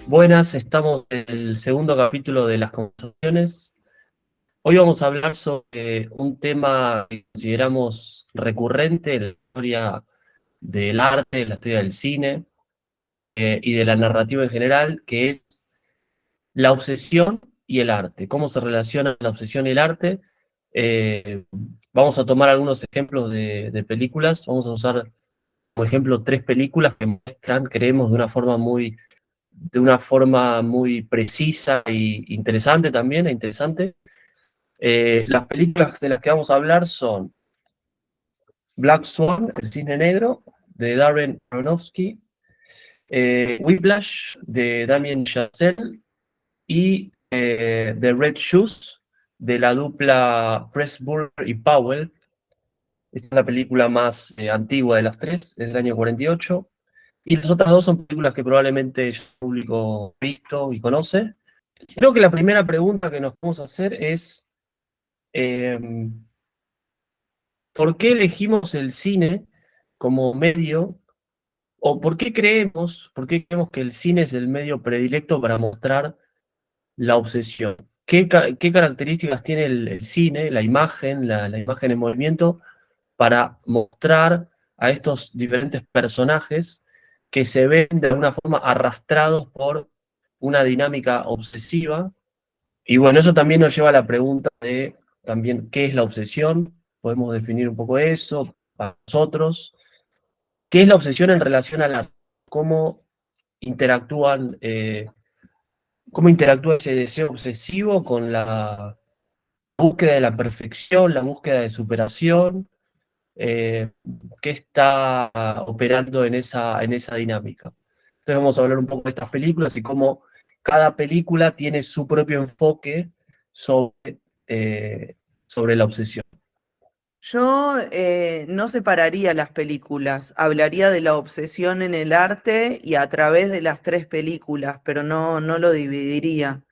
Buenas, estamos en el segundo capítulo de las conversaciones. Hoy vamos a hablar sobre un tema que consideramos recurrente en la historia del arte, en la historia del cine y de la narrativa en general, que es la obsesión y el arte. ¿Cómo se relaciona la obsesión y el arte? Eh, Vamos a tomar algunos ejemplos de películas. Vamos a usar, por ejemplo, tres películas que muestran, creemos, de una forma muy precisa e interesante también, Las películas de las que vamos a hablar son Black Swan, El Cisne Negro, de Darren Aronofsky, Whiplash, de Damien Chazelle, y The Red Shoes, de la dupla Pressburger y Powell. Esta es la película más antigua de las tres, es del año 48. Y las otras dos son películas que probablemente ya el público ha visto y conoce. Creo que la primera pregunta que nos vamos a hacer es eh, ¿por qué elegimos el cine como medio? ¿O por qué creemos que el cine es el medio predilecto para mostrar la obsesión? ¿Qué características tiene el cine, la imagen en movimiento, para mostrar a estos diferentes personajes que se ven de alguna forma arrastrados por una dinámica obsesiva? Y bueno, eso también nos lleva a la pregunta de también qué es la obsesión. Podemos definir un poco eso para nosotros. ¿Qué es la obsesión en relación al arte? ¿Cómo interactúan, cómo interactúa ese deseo obsesivo con la búsqueda de la perfección, la búsqueda de superación? eh, ¿Qué está operando en esa dinámica? Entonces vamos a hablar un poco de estas películas y cómo cada película tiene su propio enfoque sobre, sobre la obsesión. Yo no separaría las películas, hablaría de la obsesión en el arte y a través de las tres películas, pero no lo dividiría.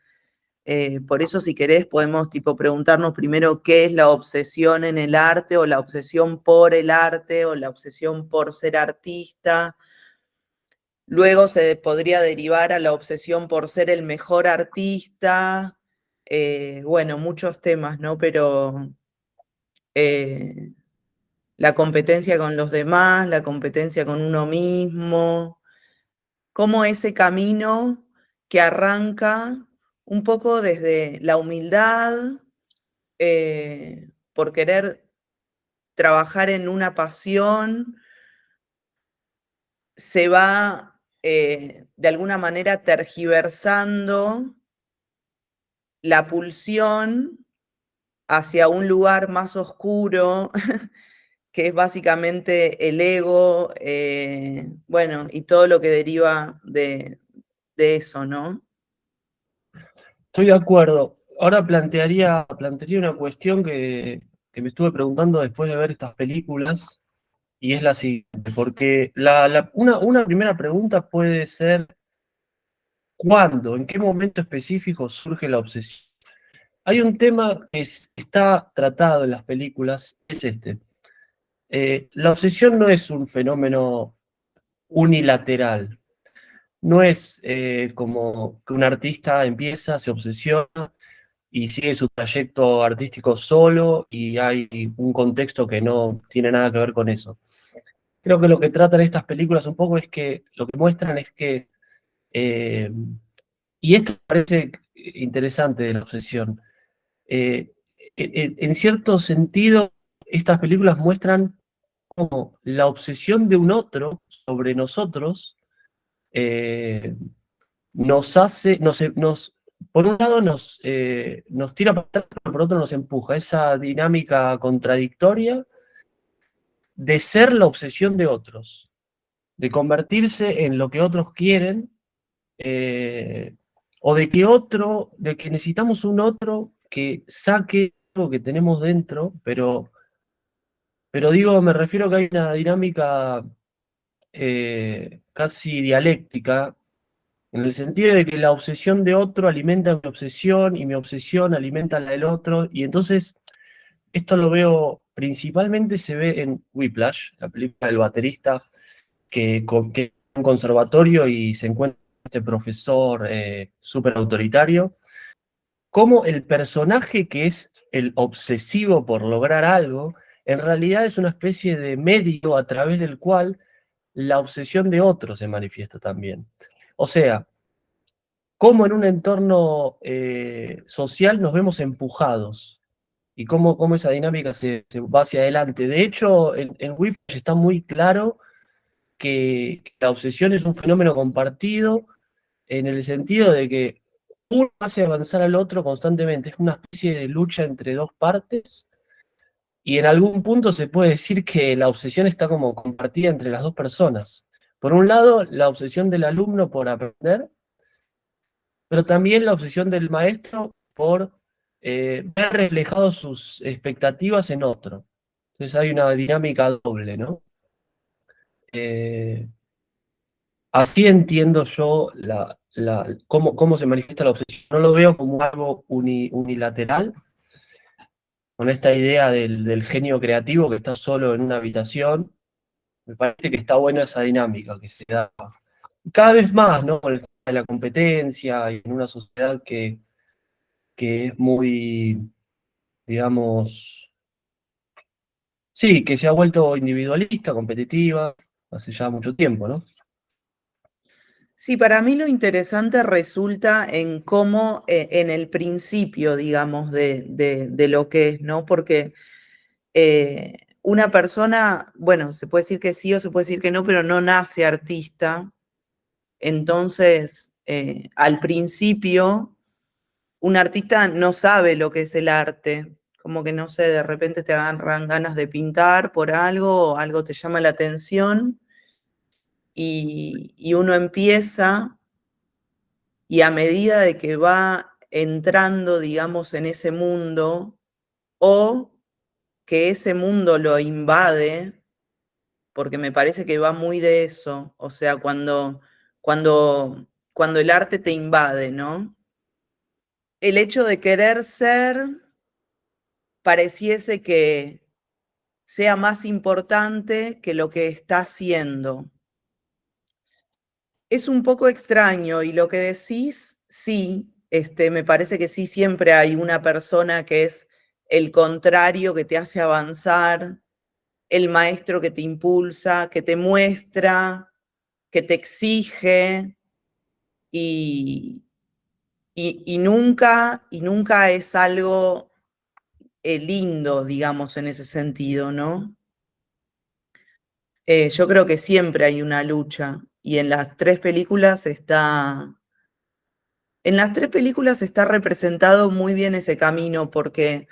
Por eso, si querés, podemos tipo preguntarnos primero qué es la obsesión en el arte o la obsesión por el arte o la obsesión por ser artista. Luego se podría derivar a la obsesión por ser el mejor artista. Bueno, muchos temas, ¿no? Pero eh, la competencia con los demás, la competencia con uno mismo, cómo ese camino que arranca un poco desde la humildad, por querer trabajar en una pasión, se va de alguna manera tergiversando la pulsión hacia un lugar más oscuro, que es básicamente el ego, bueno, y todo lo que deriva de eso, ¿no? Estoy de acuerdo. Ahora plantearía una cuestión que me estuve preguntando después de ver estas películas, y es la siguiente, porque una primera pregunta puede ser: ¿cuándo, en qué momento específico surge la obsesión? Hay un tema que está tratado en las películas, es este. La obsesión no es un fenómeno unilateral, no es como que un artista empieza, se obsesiona y sigue su trayecto artístico solo y hay un contexto que no tiene nada que ver con eso. Creo que lo que tratan estas películas un poco es que lo que muestran es que, eh, y esto me parece interesante de la obsesión, eh, en cierto sentido, estas películas muestran cómo la obsesión de un otro sobre nosotros eh, nos hace, por un lado nos tira para atrás, pero por otro nos empuja. Esa dinámica contradictoria de ser la obsesión de otros, de convertirse en lo que otros quieren, eh, o de que necesitamos un otro que saque algo que tenemos dentro, pero digo, me refiero a que hay una dinámica casi dialéctica, en el sentido de que la obsesión de otro alimenta mi obsesión y mi obsesión alimenta la del otro, y entonces esto lo veo principalmente, se ve en Whiplash, la película del baterista que es un conservatorio y se encuentra este profesor súper autoritario, cómo el personaje que es el obsesivo por lograr algo, en realidad es una especie de medio a través del cual la obsesión de otro se manifiesta también. O sea, cómo en un entorno social nos vemos empujados y cómo esa dinámica se va hacia adelante. De hecho, en Whiplash está muy claro que la obsesión es un fenómeno compartido en el sentido de que uno hace avanzar al otro constantemente. Es una especie de lucha entre dos partes y en algún punto se puede decir que la obsesión está como compartida entre las dos personas. Por un lado, la obsesión del alumno por aprender, pero también la obsesión del maestro por ver reflejados sus expectativas en otro. Entonces hay una dinámica doble, ¿no? Eh, Así entiendo yo cómo se manifiesta la obsesión. No lo veo como algo unilateral, con esta idea del genio creativo que está solo en una habitación. Me parece que está buena esa dinámica que se da cada vez más, ¿no? Con el tema de la competencia y en una sociedad que es muy, digamos, sí, que se ha vuelto individualista, competitiva, hace ya mucho tiempo, ¿no? Sí, para mí lo interesante resulta en cómo, en el principio, digamos, de lo que es, ¿no? Porque una persona, bueno, se puede decir que sí o se puede decir que no, pero no nace artista. Entonces, al principio, un artista no sabe lo que es el arte. Como que, no sé, de repente te agarran ganas de pintar por algo, o algo te llama la atención y uno empieza y a medida de que va entrando, digamos, en ese mundo o que ese mundo lo invade, porque me parece que va muy de eso, o sea, cuando el arte te invade, ¿no? El hecho de querer ser pareciese que sea más importante que lo que está haciendo. Es un poco extraño y lo que decís, sí, me parece que sí, siempre hay una persona que es el contrario, que te hace avanzar, el maestro que te impulsa, que te muestra, que te exige y, y nunca es algo lindo, digamos, en ese sentido, ¿no? Yo creo que siempre hay una lucha y en las tres películas está representado muy bien ese camino porque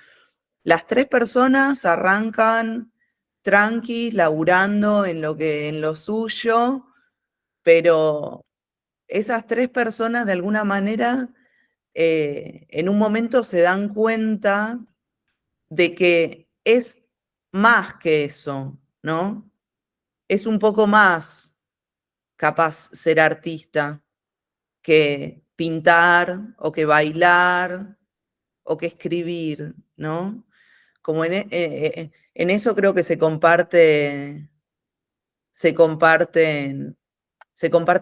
las tres personas arrancan tranquis, laburando en lo suyo, pero esas tres personas de alguna manera en un momento se dan cuenta de que es más que eso, ¿no? Es un poco más capaz ser artista que pintar o que bailar o que escribir, ¿no? Como en eso creo que se comparten, se comparte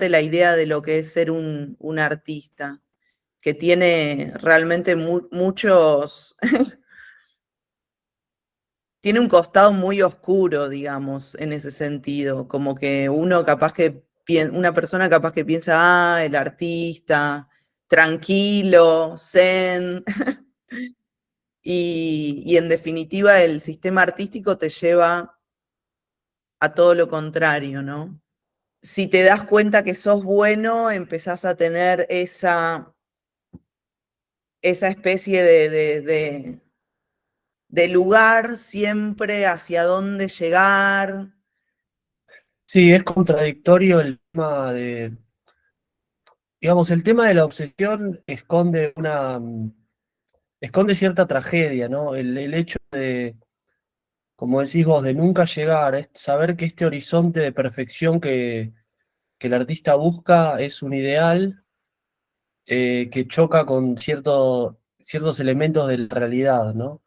la idea de lo que es ser un artista, que tiene realmente muchos, tiene un costado muy oscuro, digamos, en ese sentido, como que uno capaz que, una persona capaz que piensa, ah, el artista, tranquilo, zen, y en definitiva el sistema artístico te lleva a todo lo contrario, ¿no? Si te das cuenta que sos bueno, empezás a tener esa especie de lugar siempre hacia dónde llegar. Sí, es contradictorio el tema digamos, el tema de la obsesión esconde cierta tragedia, ¿no? El hecho de, como decís vos, de nunca llegar, es saber que este horizonte de perfección que el artista busca es un ideal que choca con ciertos elementos de la realidad, ¿no?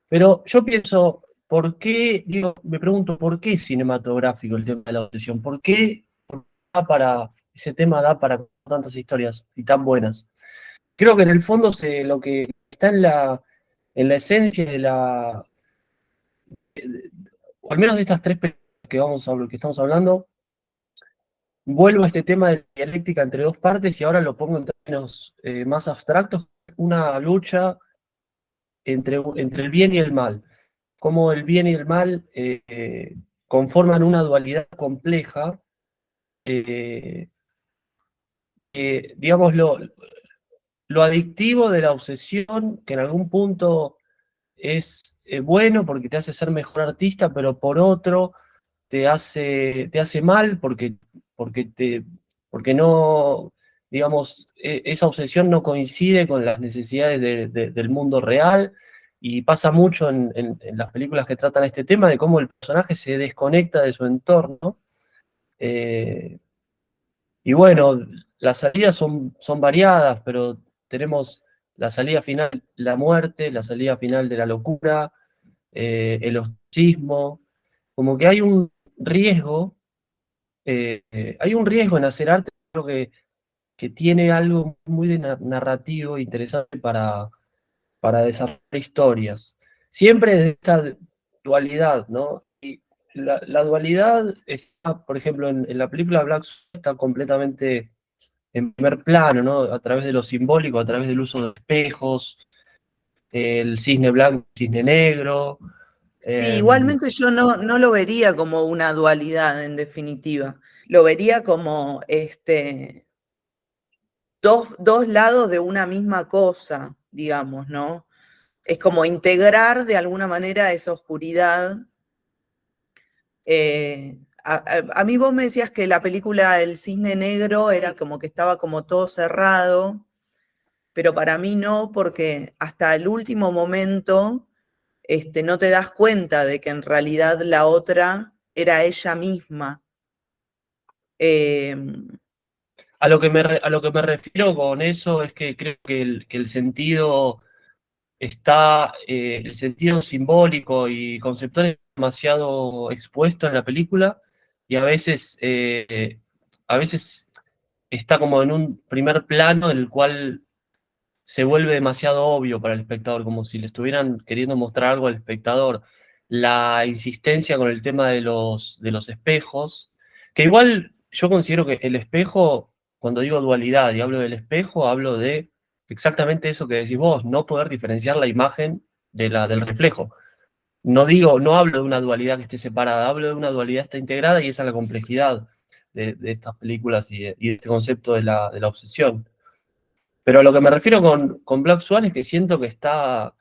Pero yo pienso, ¿por qué, digo, me pregunto, ¿por qué es cinematográfico el tema de la obsesión? ¿Por qué ese tema da para tantas historias y tan buenas. Creo que en el fondo lo que está en la esencia de o al menos de estas tres películas que estamos hablando, vuelvo a este tema de dialéctica entre dos partes y ahora lo pongo en términos más abstractos, una lucha entre el bien y el mal. Cómo el bien y el mal conforman una dualidad compleja, eh, digamos, lo adictivo de la obsesión, que en algún punto es bueno porque te hace ser mejor artista, pero por otro te hace mal porque, porque no, digamos, esa obsesión no coincide con las necesidades del mundo real. Y pasa mucho en las películas que tratan este tema de cómo el personaje se desconecta de su entorno. eh, y bueno, las salidas son variadas, pero tenemos la salida final, la muerte, la salida final de la locura, el ostracismo, como que riesgo, hay un riesgo en hacer arte, creo que tiene algo muy narrativo interesante para desarrollar historias. Siempre desde esta dualidad, ¿no? Y la dualidad está, por ejemplo, en la película Black Swan está completamente en primer plano, ¿no? A través de lo simbólico, a través del uso de espejos, el cisne blanco, el cisne negro. Sí, eh, igualmente yo no lo vería como una dualidad en definitiva. Lo vería como dos lados de una misma cosa, digamos, ¿no? Es como integrar de alguna manera esa oscuridad. A mí vos me decías que la película El Cisne Negro era como que estaba como todo cerrado, pero para mí no, porque hasta el último momento no te das cuenta de que en realidad la otra era ella misma. Eh, a lo que me refiero con eso es que creo que el sentido está, el sentido simbólico y conceptual es demasiado expuesto en la película y a veces está como en un primer plano en el cual se vuelve demasiado obvio para el espectador, como si le estuvieran queriendo mostrar algo al espectador. La insistencia con el tema de los espejos, que igual yo considero que el espejo, cuando digo dualidad y hablo del espejo, hablo de exactamente eso que decís vos, no poder diferenciar la imagen del reflejo. No hablo de una dualidad que esté separada, hablo de una dualidad que está integrada y esa es la complejidad de estas películas y de este concepto de la obsesión. Pero a lo que me refiero con Black Swan es que siento que está,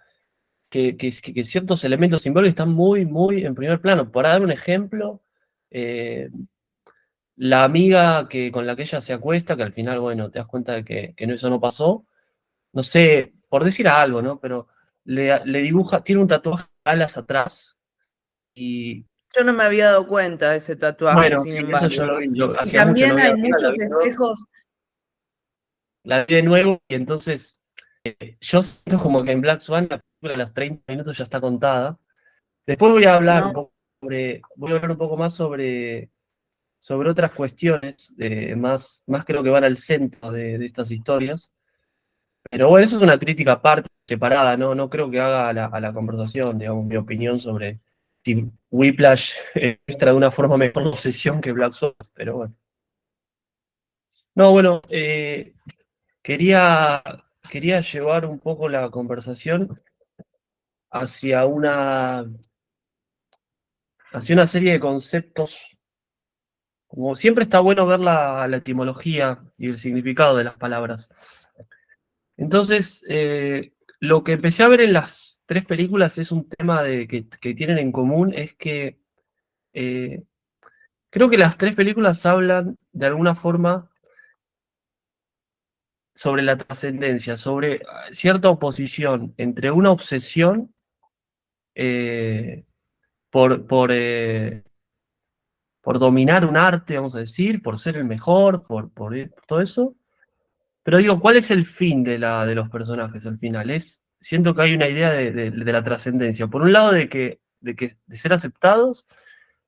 que ciertos elementos simbólicos están muy, muy en primer plano. Para dar un ejemplo, eh, la amiga con la que ella se acuesta, que al final, bueno, te das cuenta de que eso no pasó, no sé, por decir algo, ¿no? Pero le dibuja, tiene un tatuaje de alas atrás y, yo no me había dado cuenta de ese tatuaje, bueno, sin sí, eso yo embargo. lo vi, yo Y hacía mucho no también veía hay la película, muchos espejos. la vi de nuevo y entonces yo siento como que en Black Swan la película a los 30 minutos ya está contada. Después voy a hablar un No, poco voy a hablar un poco más sobre otras cuestiones, más creo que van al centro de estas historias. Pero bueno, eso es una crítica aparte, separada, no creo que haga a la conversación, digamos, mi opinión sobre si Whiplash muestra de una forma mejor la obsesión que Black Swan, pero bueno. No, bueno, quería, quería llevar un poco la conversación hacia hacia una serie de conceptos. Como siempre está bueno ver la etimología y el significado de las palabras. Entonces, lo que empecé a ver en las tres películas es un tema que tienen en común, es que eh, creo que las tres películas hablan de alguna forma sobre la trascendencia, sobre cierta oposición entre una obsesión eh, por por dominar un arte, vamos a decir, por ser el mejor, por todo eso. Pero digo, ¿cuál es el fin de los personajes al final? Siento que hay una idea de la trascendencia. Por un lado, de ser aceptados,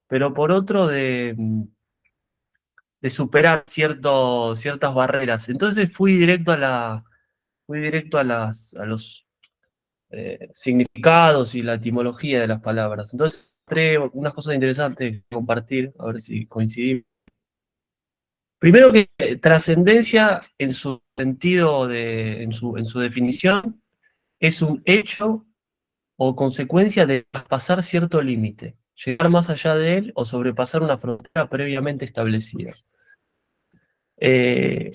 pero por otro, de superar ciertas barreras. Entonces fui directo a los significados y la etimología de las palabras. Entonces, traigo unas cosas interesantes que compartir, a ver si coincidimos. Primero que trascendencia en su sentido, en su definición, es un hecho o consecuencia de pasar cierto límite, llegar más allá de él o sobrepasar una frontera previamente establecida.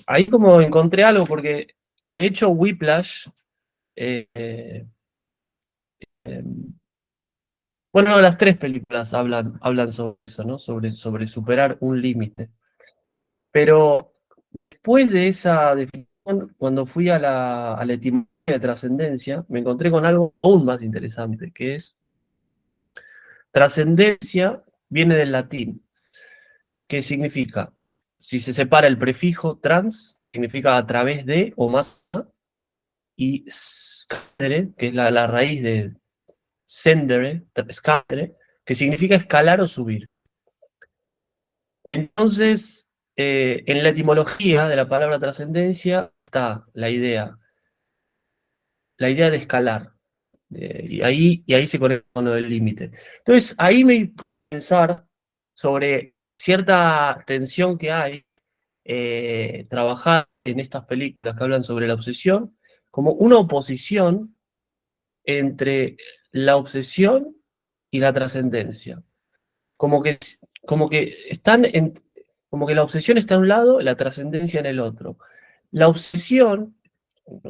Ahí como encontré algo, porque de hecho Whiplash, eh, eh, bueno, las tres películas hablan sobre eso, ¿no? Sobre superar un límite. Pero después de esa definición, cuando fui a la etimología de trascendencia, me encontré con algo aún más interesante, que es trascendencia viene del latín, que significa, si se separa el prefijo trans, significa a través de o más allá, y scendere, que es la raíz de scendere, scendere, que significa escalar o subir. Entonces, en la etimología de la palabra trascendencia está la idea de escalar. Y ahí se conecta con lo del límite. Entonces, ahí me hizo pensar sobre cierta tensión que hay, trabajar en estas películas que hablan sobre la obsesión, como una oposición entre la obsesión y la trascendencia. Como que, como que están en, como que la obsesión está en un lado, la trascendencia en el otro. La obsesión,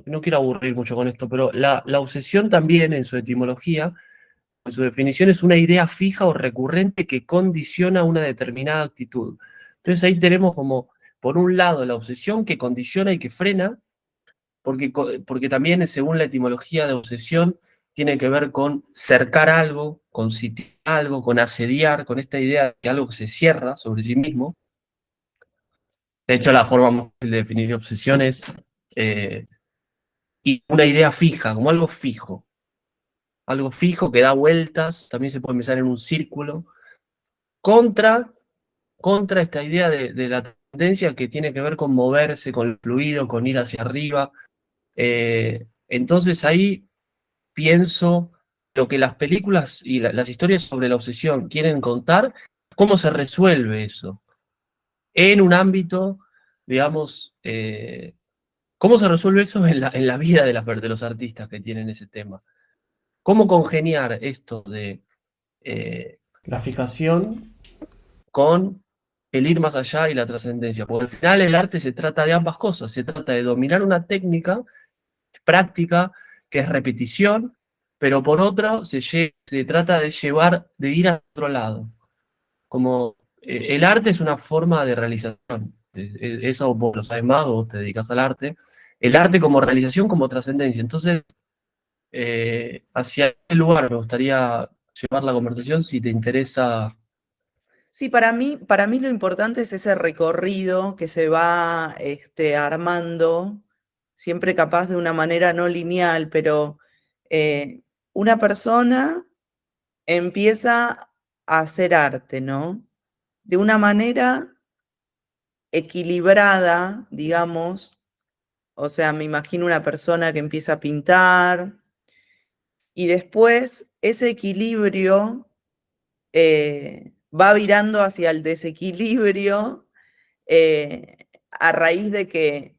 no quiero aburrir mucho con esto, pero la obsesión también en su etimología, en su definición, es una idea fija o recurrente que condiciona una determinada actitud. Entonces ahí tenemos como, por un lado, la obsesión que condiciona y que frena, porque también según la etimología de obsesión, tiene que ver con cercar algo, con sitiar algo, con asediar, con esta idea de que algo que se cierra sobre sí mismo. De hecho, la forma más fácil de definir obsesión es y una idea fija, como algo fijo que da vueltas, también se puede pensar en un círculo, contra, contra esta idea de la tendencia que tiene que ver con moverse, con el fluido, con ir hacia arriba. Entonces ahí pienso lo que las películas y las historias sobre la obsesión quieren contar, cómo se resuelve eso en un ámbito, digamos, cómo se resuelve eso en la vida de los artistas que tienen ese tema. Cómo congeniar esto de la fijación con el ir más allá y la trascendencia. Porque al final el arte se trata de ambas cosas. Se trata de dominar una técnica práctica que es repetición, pero por otra se trata de de ir a otro lado. Como el arte es una forma de realización. Eso vos lo sabes más, vos te dedicas al arte. El arte como realización, como trascendencia. Entonces, hacia ese lugar me gustaría llevar la conversación si te interesa. Sí, para mí lo importante es ese recorrido que se va armando, siempre capaz de una manera no lineal, pero una persona empieza a hacer arte, ¿no? De una manera equilibrada, digamos. O sea, me imagino una persona que empieza a pintar y después ese equilibrio va virando hacia el desequilibrio a raíz de que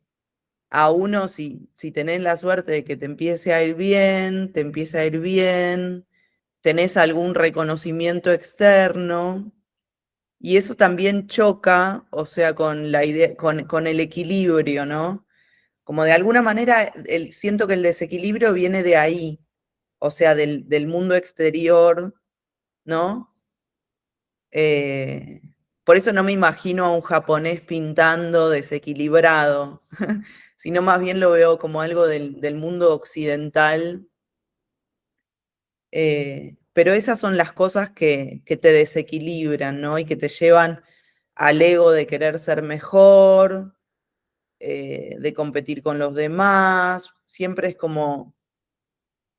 a uno, si tenés la suerte de que te empiece a ir bien, te empieza a ir bien, tenés algún reconocimiento externo, y eso también choca, o sea, con la idea, con el equilibrio, ¿no? Como de alguna manera siento que el desequilibrio viene de ahí, o sea, del mundo exterior, ¿no? Eh, por eso no me imagino a un japonés pintando desequilibrado, sino más bien lo veo como algo del mundo occidental. Pero esas son las cosas que te desequilibran, ¿no? Y que te llevan al ego de querer ser mejor, de competir con los demás. Siempre es como,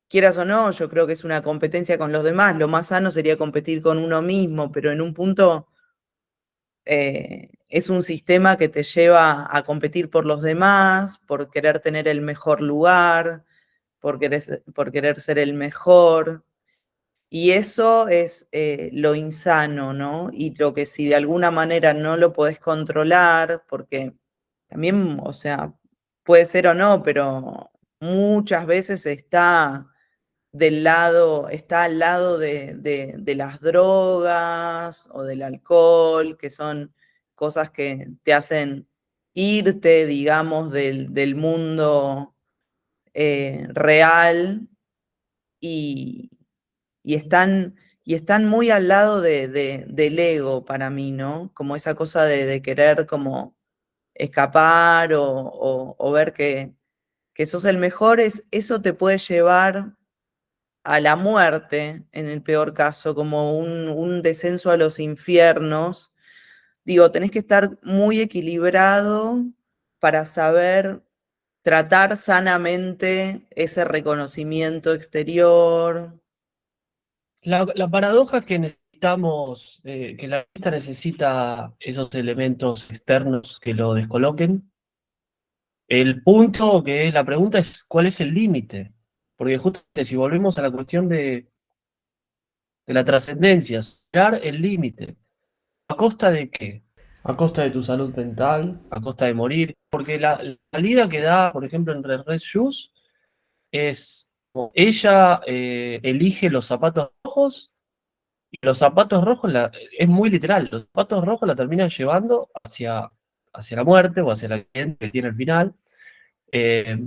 quieras o no, yo creo que es una competencia con los demás. Lo más sano sería competir con uno mismo, pero en un punto es un sistema que te lleva a competir por los demás, por querer tener el mejor lugar, por querer ser el mejor. Y eso es lo insano, ¿no? Y lo que si de alguna manera no lo podés controlar, porque también, o sea, puede ser o no, pero muchas veces está al lado de las drogas o del alcohol, que son cosas que te hacen irte, digamos, del mundo real y, y están, y están muy al lado del ego para mí, ¿no? Como esa cosa de querer como escapar o ver que sos el mejor, eso te puede llevar a la muerte, en el peor caso, como un descenso a los infiernos. Digo, tenés que estar muy equilibrado para saber tratar sanamente ese reconocimiento exterior. La paradoja es que necesitamos, que la artista necesita esos elementos externos que lo descoloquen. El punto que es la pregunta es ¿cuál es el límite? Porque justamente si volvemos a la cuestión de la trascendencia, superar el límite. ¿A costa de qué? A costa de tu salud mental, a costa de morir. Porque la salida que da, por ejemplo, en Red Shoes es ella elige los zapatos rojos y los zapatos rojos es muy literal. Los zapatos rojos la terminan llevando hacia la muerte o hacia la gente que tiene el final. Eh,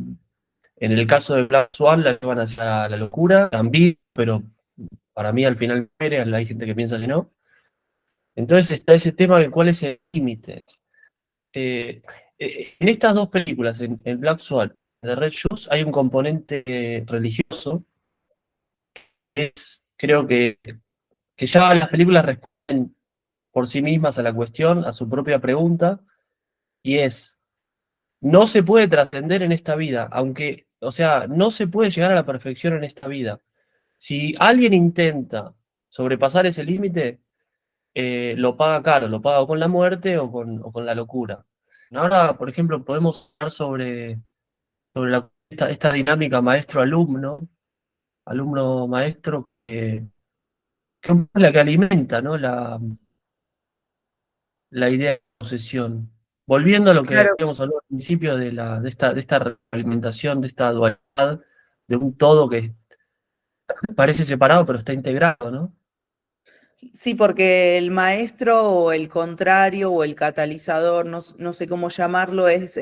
en el caso de Black Swan la llevan hacia la locura, también, pero para mí al final muere, hay gente que piensa que no. Entonces está ese tema de cuál es el límite. Eh, en estas dos películas, en Black Swan y The Red Shoes, hay un componente religioso. Creo que ya las películas responden por sí mismas a la cuestión, a su propia pregunta, y es, no se puede trascender en esta vida, aunque, o sea, no se puede llegar a la perfección en esta vida. Si alguien intenta sobrepasar ese límite, lo paga caro, lo paga con la muerte o con la locura. Ahora, por ejemplo, podemos hablar sobre esta dinámica maestro-alumno, alumno-maestro, que es la que alimenta, ¿no? La idea de posesión. Volviendo a lo que Claro. habíamos hablado al principio de esta realimentación, de esta dualidad, de un todo que parece separado pero está integrado, ¿no? Sí, porque el maestro o el contrario o el catalizador, no sé cómo llamarlo, es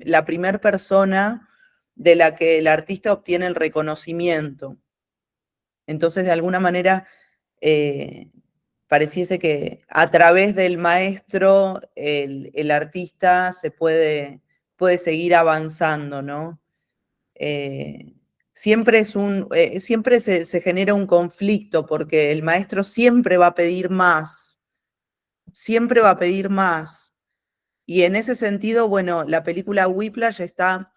la primera persona de la que el artista obtiene el reconocimiento. Entonces, de alguna manera, eh, pareciese que a través del maestro el artista puede seguir avanzando, ¿no? Eh, siempre se genera un conflicto porque el maestro siempre va a pedir más, siempre va a pedir más. Y en ese sentido, bueno, la película Whiplash está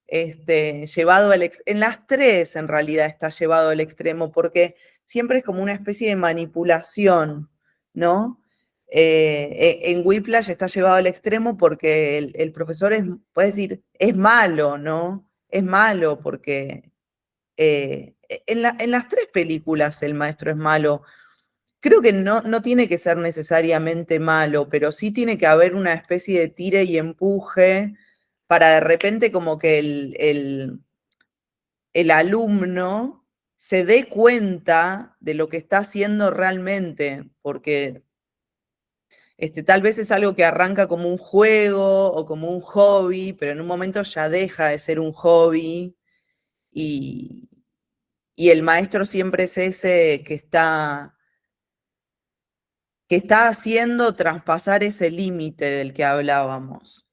llevado en las tres en realidad está llevado al extremo, porque siempre es como una especie de manipulación, ¿no? En Whiplash está llevado al extremo porque el profesor puede decir, es malo, ¿no? Es malo porque en las tres películas el maestro es malo. Creo que no tiene que ser necesariamente malo, pero sí tiene que haber una especie de tire y empuje para de repente como que el alumno se dé cuenta de lo que está haciendo realmente, porque tal vez es algo que arranca como un juego o como un hobby, pero en un momento ya deja de ser un hobby y, y el maestro siempre es ese que está haciendo traspasar ese límite del que hablábamos.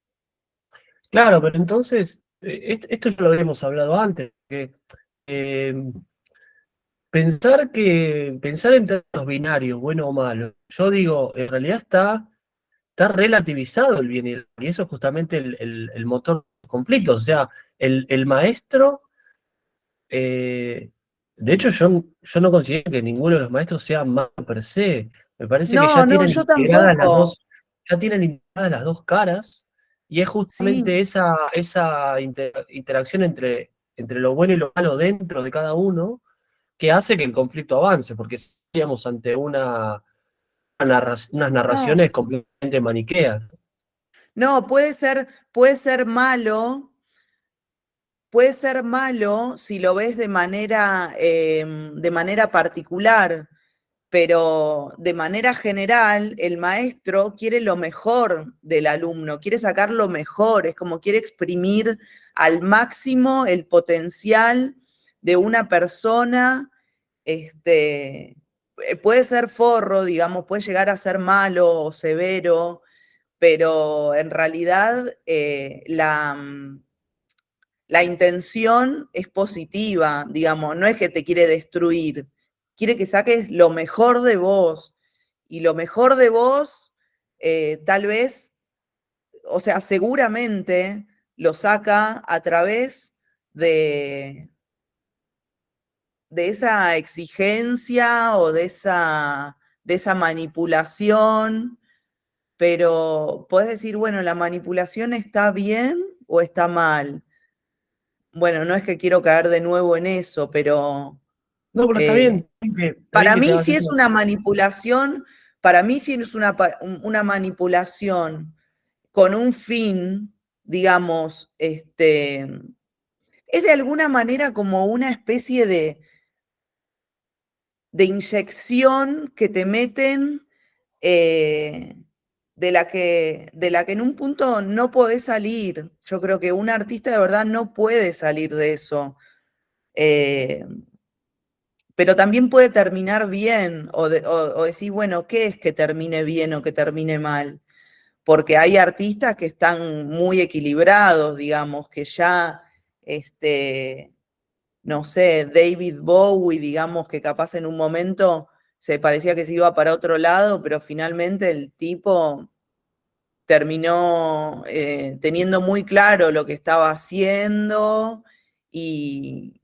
Claro, pero entonces, esto ya lo habíamos hablado antes, que eh, pensar en términos binarios, bueno o malo, yo digo, en realidad está relativizado el bien y el mal, y eso es justamente el motor del conflicto. O sea, el maestro, de hecho, yo no considero que ninguno de los maestros sea malo per se. Me parece que ya No, no, tienen yo integradas las tampoco. dos. ya tienen integradas las dos caras, y es justamente Sí. esa interacción entre lo bueno y lo malo dentro de cada uno que hace que el conflicto avance, porque estaríamos ante unas No, narraciones completamente maniqueas. no, puede ser malo si lo ves de manera particular, pero de manera general el maestro quiere lo mejor del alumno, quiere sacar lo mejor, es como quiere exprimir al máximo el potencial de una persona, puede ser forro, digamos, puede llegar a ser malo o severo, pero en realidad la intención es positiva, digamos, no es que te quiere destruir, quiere que saques lo mejor de vos. Y lo mejor de vos, tal vez, o sea, seguramente lo saca a través de, de esa exigencia o de esa manipulación, pero puedes decir, bueno, ¿la manipulación está bien o está mal? Bueno, no es que quiero caer de nuevo en eso, pero No, pero está eh, bien, está bien para que te mí hagas si es eso. una manipulación, para mí si es una manipulación con un fin, digamos, es de alguna manera como una especie de inyección que te meten, eh, de la que en un punto no podés salir. Yo creo que un artista de verdad no puede salir de eso. Eh, pero también puede terminar bien o decir, bueno, ¿qué es que termine bien o que termine mal? Porque hay artistas que están muy equilibrados, digamos, que ya, no sé, David Bowie, digamos, que capaz en un momento se parecía que se iba para otro lado, pero finalmente el tipo terminó teniendo muy claro lo que estaba haciendo y,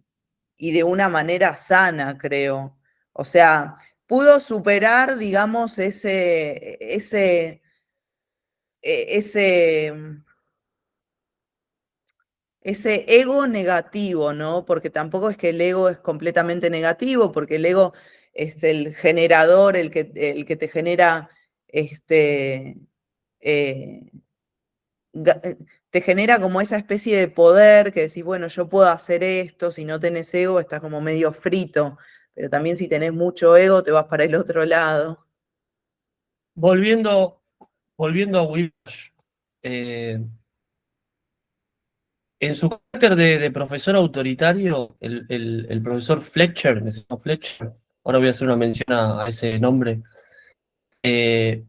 y de una manera sana, creo. O sea, pudo superar, digamos, ese, ese ego negativo, ¿no? Porque tampoco es que el ego es completamente negativo, porque el ego es el generador, el que te genera, este, eh, te genera como esa especie de poder que decís, bueno, yo puedo hacer esto, si no tenés ego estás como medio frito, pero también si tenés mucho ego te vas para el otro lado. Volviendo, volviendo a Whiplash, eh, en su carácter de profesor autoritario, el profesor Fletcher, ¿me se llama Fletcher? Ahora voy a hacer una mención a ese nombre. eh,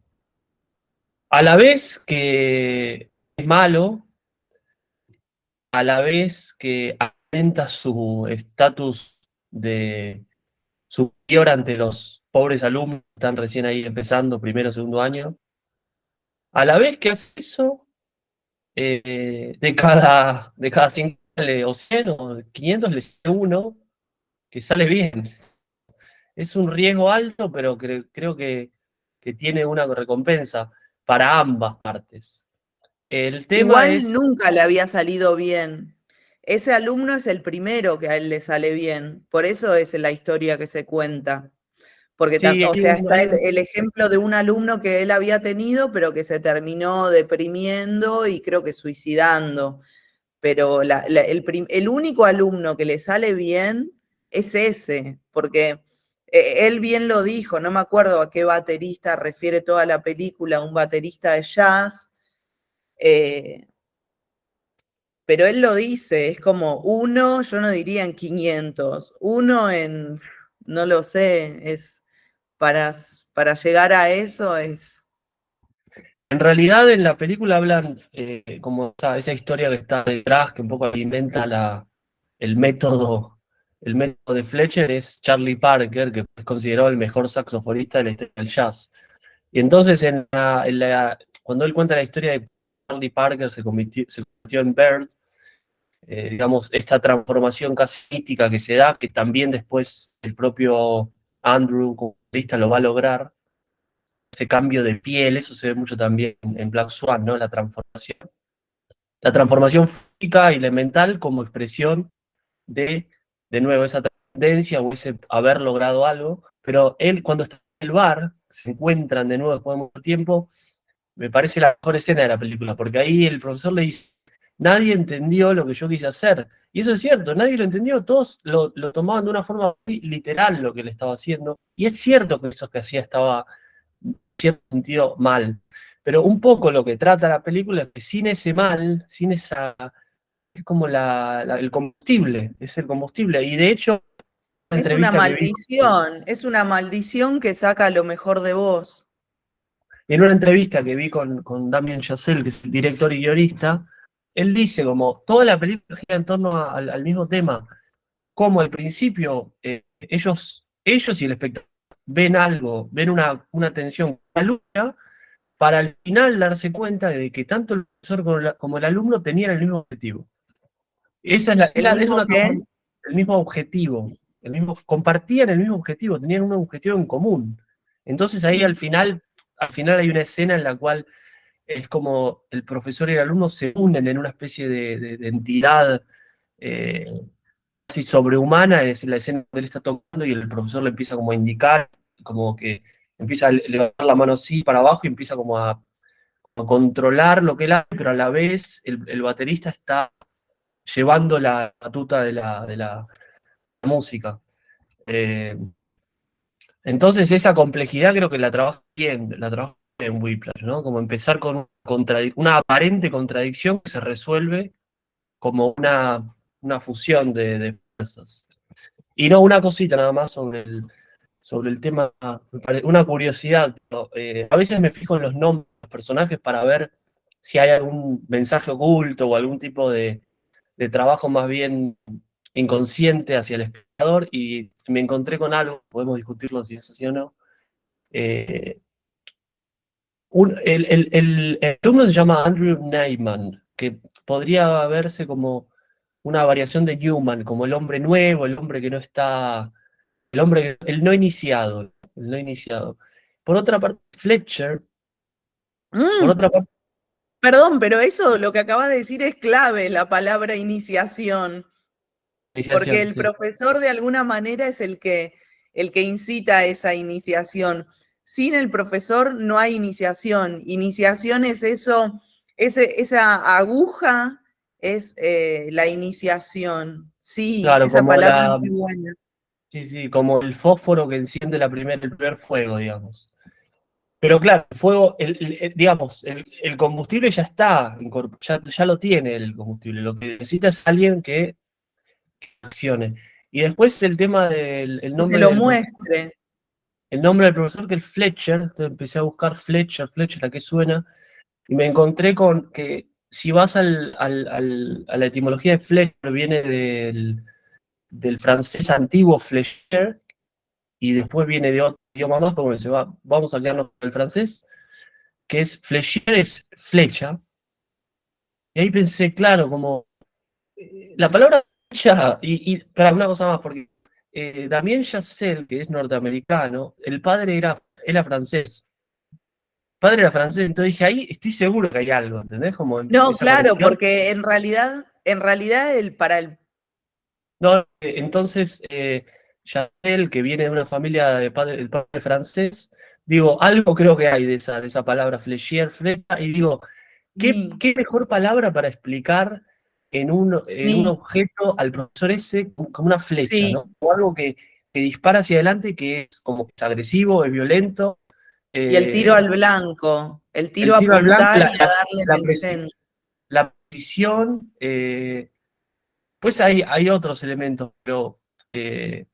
a la vez que es malo, a la vez que aumenta su estatus de superior ante los pobres alumnos que están recién ahí empezando, primero o segundo año, a la vez que hace eso, de cada 100 o 100 o 500 le sale uno que sale bien. Es un riesgo alto, pero creo que tiene una recompensa para ambas partes. El tema Igual es, nunca le había salido bien. Ese alumno es el primero que a él le sale bien, por eso es la historia que se cuenta. Porque, sí, o sea, está el ejemplo de un alumno que él había tenido, pero que se terminó deprimiendo y creo que suicidando. Pero el único alumno que le sale bien es ese, porque él bien lo dijo, no me acuerdo a qué baterista refiere toda la película, un baterista de jazz, eh, pero él lo dice, es como uno, yo no diría en 500, uno en, no lo sé, es para, para llegar a eso es... en realidad en la película hablan como esa historia que está detrás, que un poco inventa el método, el método de Fletcher es Charlie Parker, que es considerado el mejor saxofonista de la historia del jazz. Y entonces cuando él cuenta la historia de Charlie Parker se convirtió en Bird, digamos, esta transformación casi mítica que se da, que también después el propio Andrew como solista lo va a lograr. ese cambio de piel, eso se ve mucho también en Black Swan, ¿no? La transformación física y la mental como expresión de nuevo, esa tendencia o ese haber logrado algo, pero él cuando está en el bar, se encuentran de nuevo después de mucho tiempo, me parece la mejor escena de la película, porque ahí el profesor le dice, nadie entendió lo que yo quise hacer. Y eso es cierto, nadie lo entendió, todos lo tomaban de una forma muy literal lo que le estaba haciendo. Y es cierto que eso que hacía estaba, en cierto sentido, mal. Pero un poco lo que trata la película es que sin ese mal, sin esa... Es como el combustible, es el combustible. Y de hecho, una entrevista que vi Es una maldición que saca lo mejor de vos. en una entrevista que vi con Damien Chazelle, que es el director y guionista, él dice como toda la película gira en torno al mismo tema, como al principio ellos y el espectador ven algo, ven una tensión, una lucha, para al final darse cuenta de que tanto el profesor como el alumno tenían el mismo objetivo. Esa es, ¿El es mismo una qué? el mismo objetivo, compartían el mismo objetivo, tenían un objetivo en común. Entonces ahí Mm. al final hay una escena en la cual es como el profesor y el alumno se unen en una especie de entidad eh, así sobrehumana, es la escena donde él está tocando y el profesor le empieza como a indicar, como que empieza a levantar la mano así para abajo y empieza como a controlar lo que él hace, pero a la vez el baterista está llevando la batuta de la música. Eh, entonces esa complejidad creo que la trabaja bien en Whiplash, ¿no? Como empezar con una aparente contradicción que se resuelve como una fusión de fuerzas. Y no, una cosita nada más sobre el tema, una curiosidad. ¿No? A veces me fijo en los nombres de los personajes para ver si hay algún mensaje oculto o algún tipo de trabajo más bien inconsciente hacia el espectador y me encontré con algo, podemos discutirlo si es así o no. Eh, el alumno se llama Andrew Neyman, que podría verse como una variación de Newman, como el hombre nuevo, el hombre que no está, el no iniciado, el no iniciado. Por otra parte, Fletcher, por Mm, otra parte, perdón, pero eso lo que acabas de decir es clave, la palabra iniciación, porque iniciación, el sí. profesor de alguna manera es el que incita a esa iniciación. Sin el profesor no hay iniciación. Iniciación es eso, esa aguja es la iniciación. Sí, Claro, esa como palabra es muy buena. sí, sí, como el fósforo que enciende el primer fuego, digamos. Pero claro, el fuego, digamos, el combustible ya está, ya lo tiene el combustible. Lo que necesita es alguien que accione. Y después el tema del Que se lo muestre. el nombre del profesor, que es Fletcher. Entonces empecé a buscar Fletcher, a qué suena, y me encontré con que si vas a la etimología de Fletcher, viene del francés antiguo Fletcher, y después viene de otro idioma más, pero bueno, vamos a quedarnos con el francés, que es flechier, es flecha. Y ahí pensé, claro, como la palabra flecha, y para una cosa más, porque Damien Chazelle, que es norteamericano, el padre era francés. El padre era francés, entonces dije, ahí estoy seguro que hay algo, ¿entendés? Como No, esa claro, conexión. porque en realidad No, entonces, Chazelle, que viene de una familia el padre francés, digo, algo creo que hay de esa palabra flechier, flecha, y digo, sí, ¿qué mejor palabra para explicar en un sí, objeto al profesor ese como una flecha, sí. ¿no? O algo que dispara hacia adelante, que es como que es agresivo, es violento. Y el tiro eh, al blanco, el tiro el a tiro al blanco, apuntar y a darle en la, el centro. la precisión, pues hay otros elementos, pero eh,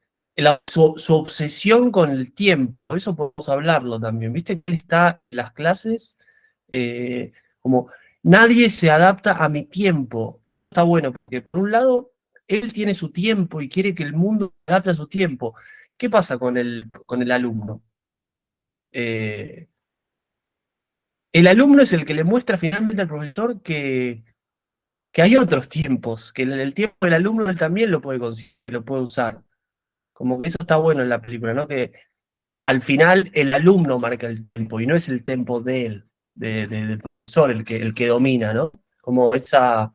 su obsesión con el tiempo, eso podemos hablarlo también. Viste que él está en las clases como nadie se adapta a mi tiempo. Está bueno, porque por un lado, él tiene su tiempo y quiere que el mundo se adapte a su tiempo. ¿Qué pasa con el alumno? Eh, el alumno es el que le muestra finalmente al profesor que hay otros tiempos, que el tiempo del alumno él también lo puede conseguir, lo puede usar. Como que eso está bueno en la película, ¿no? Que al final el alumno marca el tempo y no es el tempo de él, del profesor el que domina, ¿no? Como esa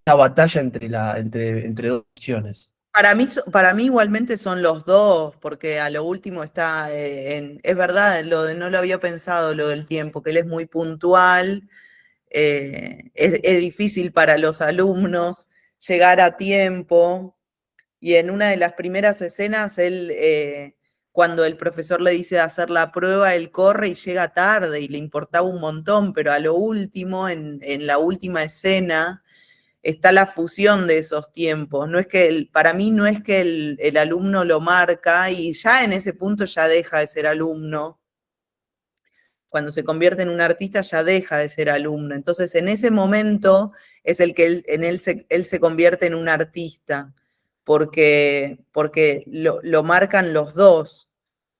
batalla entre dos visiones. Para mí igualmente son los dos, porque a lo último está, es verdad, no lo había pensado, lo del tiempo, que él es muy puntual, es difícil para los alumnos llegar a tiempo, y en una de las primeras escenas, cuando el profesor le dice de hacer la prueba, él corre y llega tarde, y le importaba un montón, pero a lo último, en la última escena, está la fusión de esos tiempos. No es que para mí no es que el alumno lo marca y ya en ese punto ya deja de ser alumno. Cuando se convierte en un artista ya deja de ser alumno. Entonces en ese momento es el que él se convierte en un artista, porque lo marcan los dos.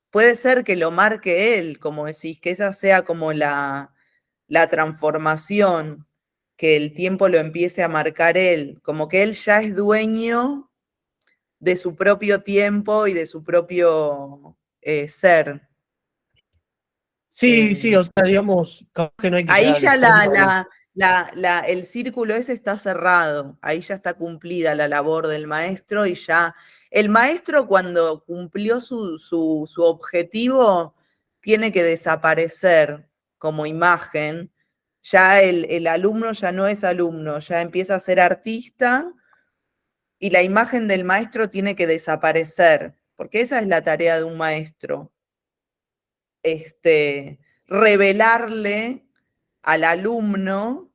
Puede ser que lo marque él, como decís, que esa sea como la transformación, que el tiempo lo empiece a marcar él, como que él ya es dueño de su propio tiempo y de su propio ser. Sí, sí, Eh, o sea, digamos, capaz que no hay que Ahí llegar al ya extremo. el círculo ese está cerrado, ahí ya está cumplida la labor del maestro y ya el maestro cuando cumplió su objetivo tiene que desaparecer como imagen, ya el alumno ya no es alumno, ya empieza a ser artista y la imagen del maestro tiene que desaparecer, porque esa es la tarea de un maestro, revelarle al alumno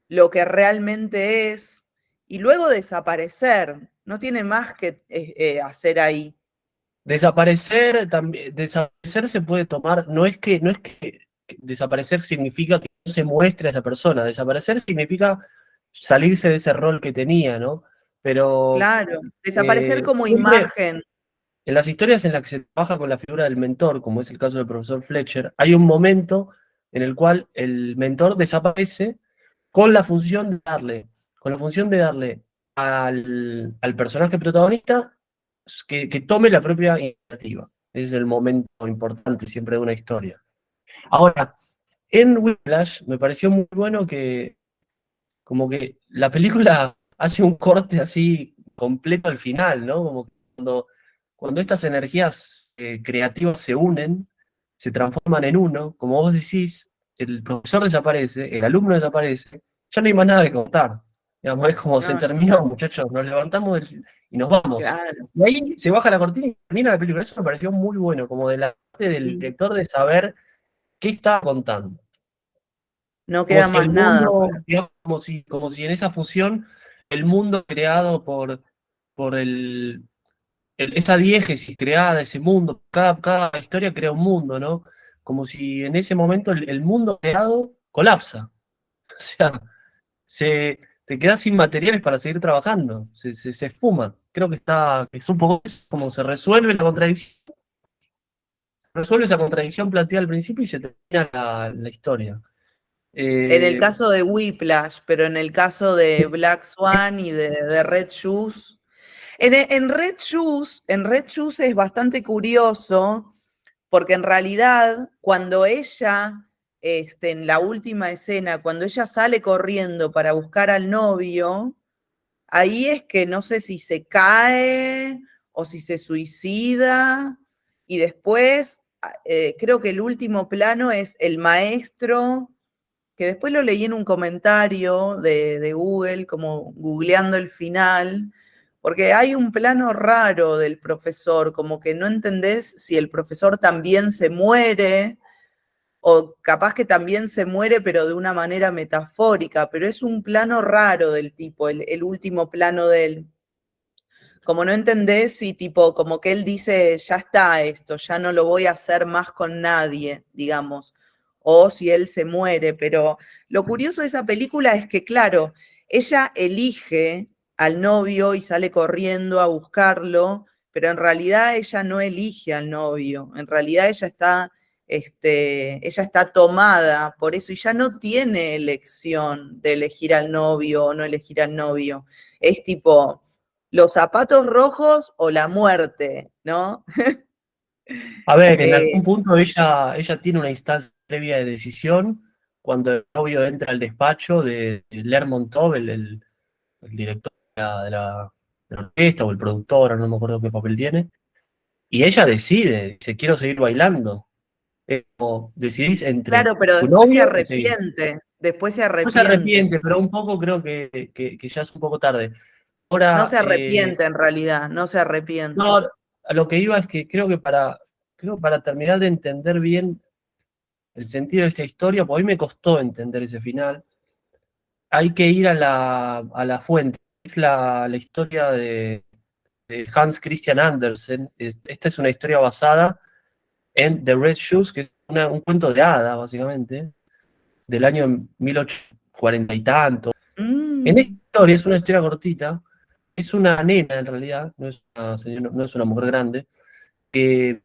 lo que realmente es y luego desaparecer. No tiene más que hacer ahí. Desaparecer también, desaparecer se puede tomar, no es que desaparecer significa que no se muestre a esa persona, desaparecer significa salirse de ese rol que tenía, ¿no? Pero Claro, desaparecer como siempre imagen. en las historias en las que se trabaja con la figura del mentor, como es el caso del profesor Fletcher, hay un momento en el cual el mentor desaparece con la función de darle, con la función de darle al personaje protagonista que tome la propia iniciativa. Ese es el momento importante siempre de una historia. Ahora, en Whiplash me pareció muy bueno que como que la película hace un corte así completo al final, ¿no? Como que cuando estas energías creativas se unen, se transforman en uno, como vos decís, el profesor desaparece, el alumno desaparece, ya no hay más nada que contar. Digamos, es como se No, ya terminó, está. muchachos, nos levantamos y nos vamos. Claro. Y ahí se baja la cortina y termina la película. Eso me pareció muy bueno, como de la parte del Sí. director de saber qué estaba contando. No Como queda si el más nada. mundo, digamos, como si en esa fusión el mundo creado por esa diégesis creada, ese mundo, cada historia crea un mundo, ¿no? Como si en ese momento el mundo creado colapsa. O sea, te quedas sin materiales para seguir trabajando, se esfuma. Creo que es un poco eso, como se resuelve la contradicción, se resuelve esa contradicción planteada al principio y se termina la historia. En el Eh, caso de Whiplash, pero en el caso de Black Swan y de Red Shoes. En Red Shoes es bastante curioso porque en realidad cuando ella, en la última escena, cuando ella sale corriendo para buscar al novio, ahí es que no sé si se cae o si se suicida y después creo que el último plano es el maestro, que después lo leí en un comentario de Google, como googleando el final, porque hay un plano raro del profesor, como que no entendés si el profesor también se muere o capaz que también se muere, pero de una manera metafórica, pero es un plano raro del tipo, el último plano de él. Como no entendés si tipo, como que él dice, ya está esto, ya no lo voy a hacer más con nadie, digamos, o si él se muere, pero lo curioso de esa película es que, claro, ella elige al novio y sale corriendo a buscarlo, pero en realidad ella no elige al novio, en realidad ella está tomada por eso y ya no tiene elección de elegir al novio o no elegir al novio. Es tipo, los zapatos rojos o la muerte, ¿no? A ver, en algún Eh, punto ella tiene una instancia previa de decisión cuando el novio entra al despacho de Lermontov, el director de la orquesta o el productor, no me acuerdo qué papel tiene, y ella decide, dice, quiero seguir bailando. Es como decidís entre claro, pero tu después se novio o seguir. arrepiente, después se No se arrepiente. arrepiente, pero un poco creo que ya es un poco tarde. No Ahora, se arrepiente en realidad, no se no, arrepiente. a lo que iba es que creo que para terminar de entender bien el sentido de esta historia, porque a mí me costó entender ese final, hay que ir a la fuente. Es la historia de Hans Christian Andersen. Esta es una historia basada en The Red Shoes, que es un cuento de hadas, básicamente, del año 1840 y tanto. En esta Mm, historia, es una historia cortita, es una nena en realidad, no es una mujer grande, que,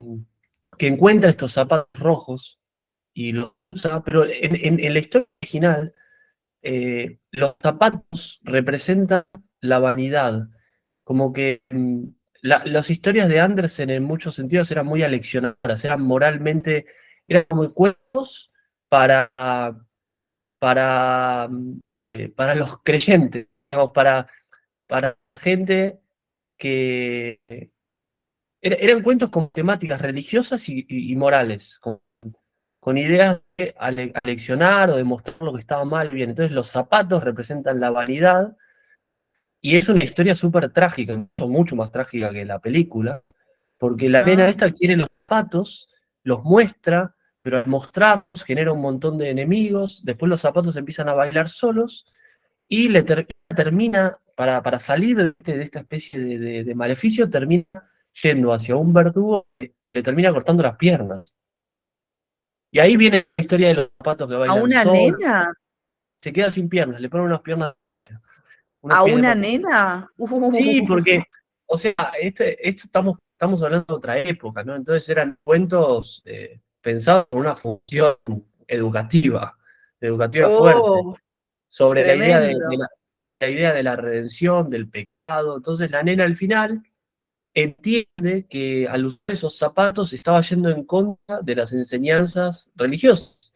que encuentra estos zapatos rojos y los usa, pero en la historia original, los zapatos representan la vanidad, como que las historias de Andersen en muchos sentidos eran muy aleccionadoras, eran moralmente, eran como cuentos para, para los creyentes, digamos, para gente que eran cuentos con temáticas religiosas y morales, con ideas de aleccionar o demostrar lo que estaba mal, bien. Entonces los zapatos representan la vanidad y es una historia súper trágica, incluso mucho más trágica que la película, porque la nena ah, esta quiere los zapatos, los muestra, pero al mostrarlos genera un montón de enemigos, después los zapatos empiezan a bailar solos y termina, para salir de esta especie de maleficio, termina yendo hacia un verdugo que le termina cortando las piernas. Y ahí viene la historia de los zapatos que ¿a bailan una solos, nena? se queda sin piernas, le ponen unos ¿A pies de una papel. nena? Sí, porque, o sea, esto estamos hablando de otra época, ¿no? Entonces eran cuentos pensados con una función educativa fuerte, Oh, sobre la idea tremendo. la idea de la redención, del pecado. Entonces la nena al final entiende que al usar esos zapatos estaba yendo en contra de las enseñanzas religiosas,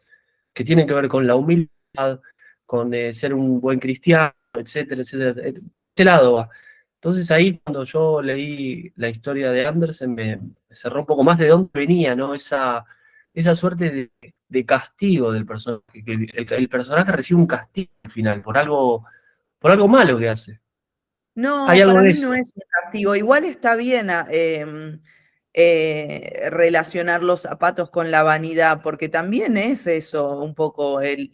que tienen que ver con la humildad, con ser un buen cristiano, etcétera, etcétera, etcétera. Ese lado va. Entonces ahí cuando yo leí la historia de Andersen me cerró un poco más de dónde venía, ¿no? Esa suerte de castigo del personaje, que el personaje recibe un castigo al final por algo malo que hace. Hay No, algo para de mí no eso. es un castigo. Igual está bien relacionar los zapatos con la vanidad, porque también es eso un poco el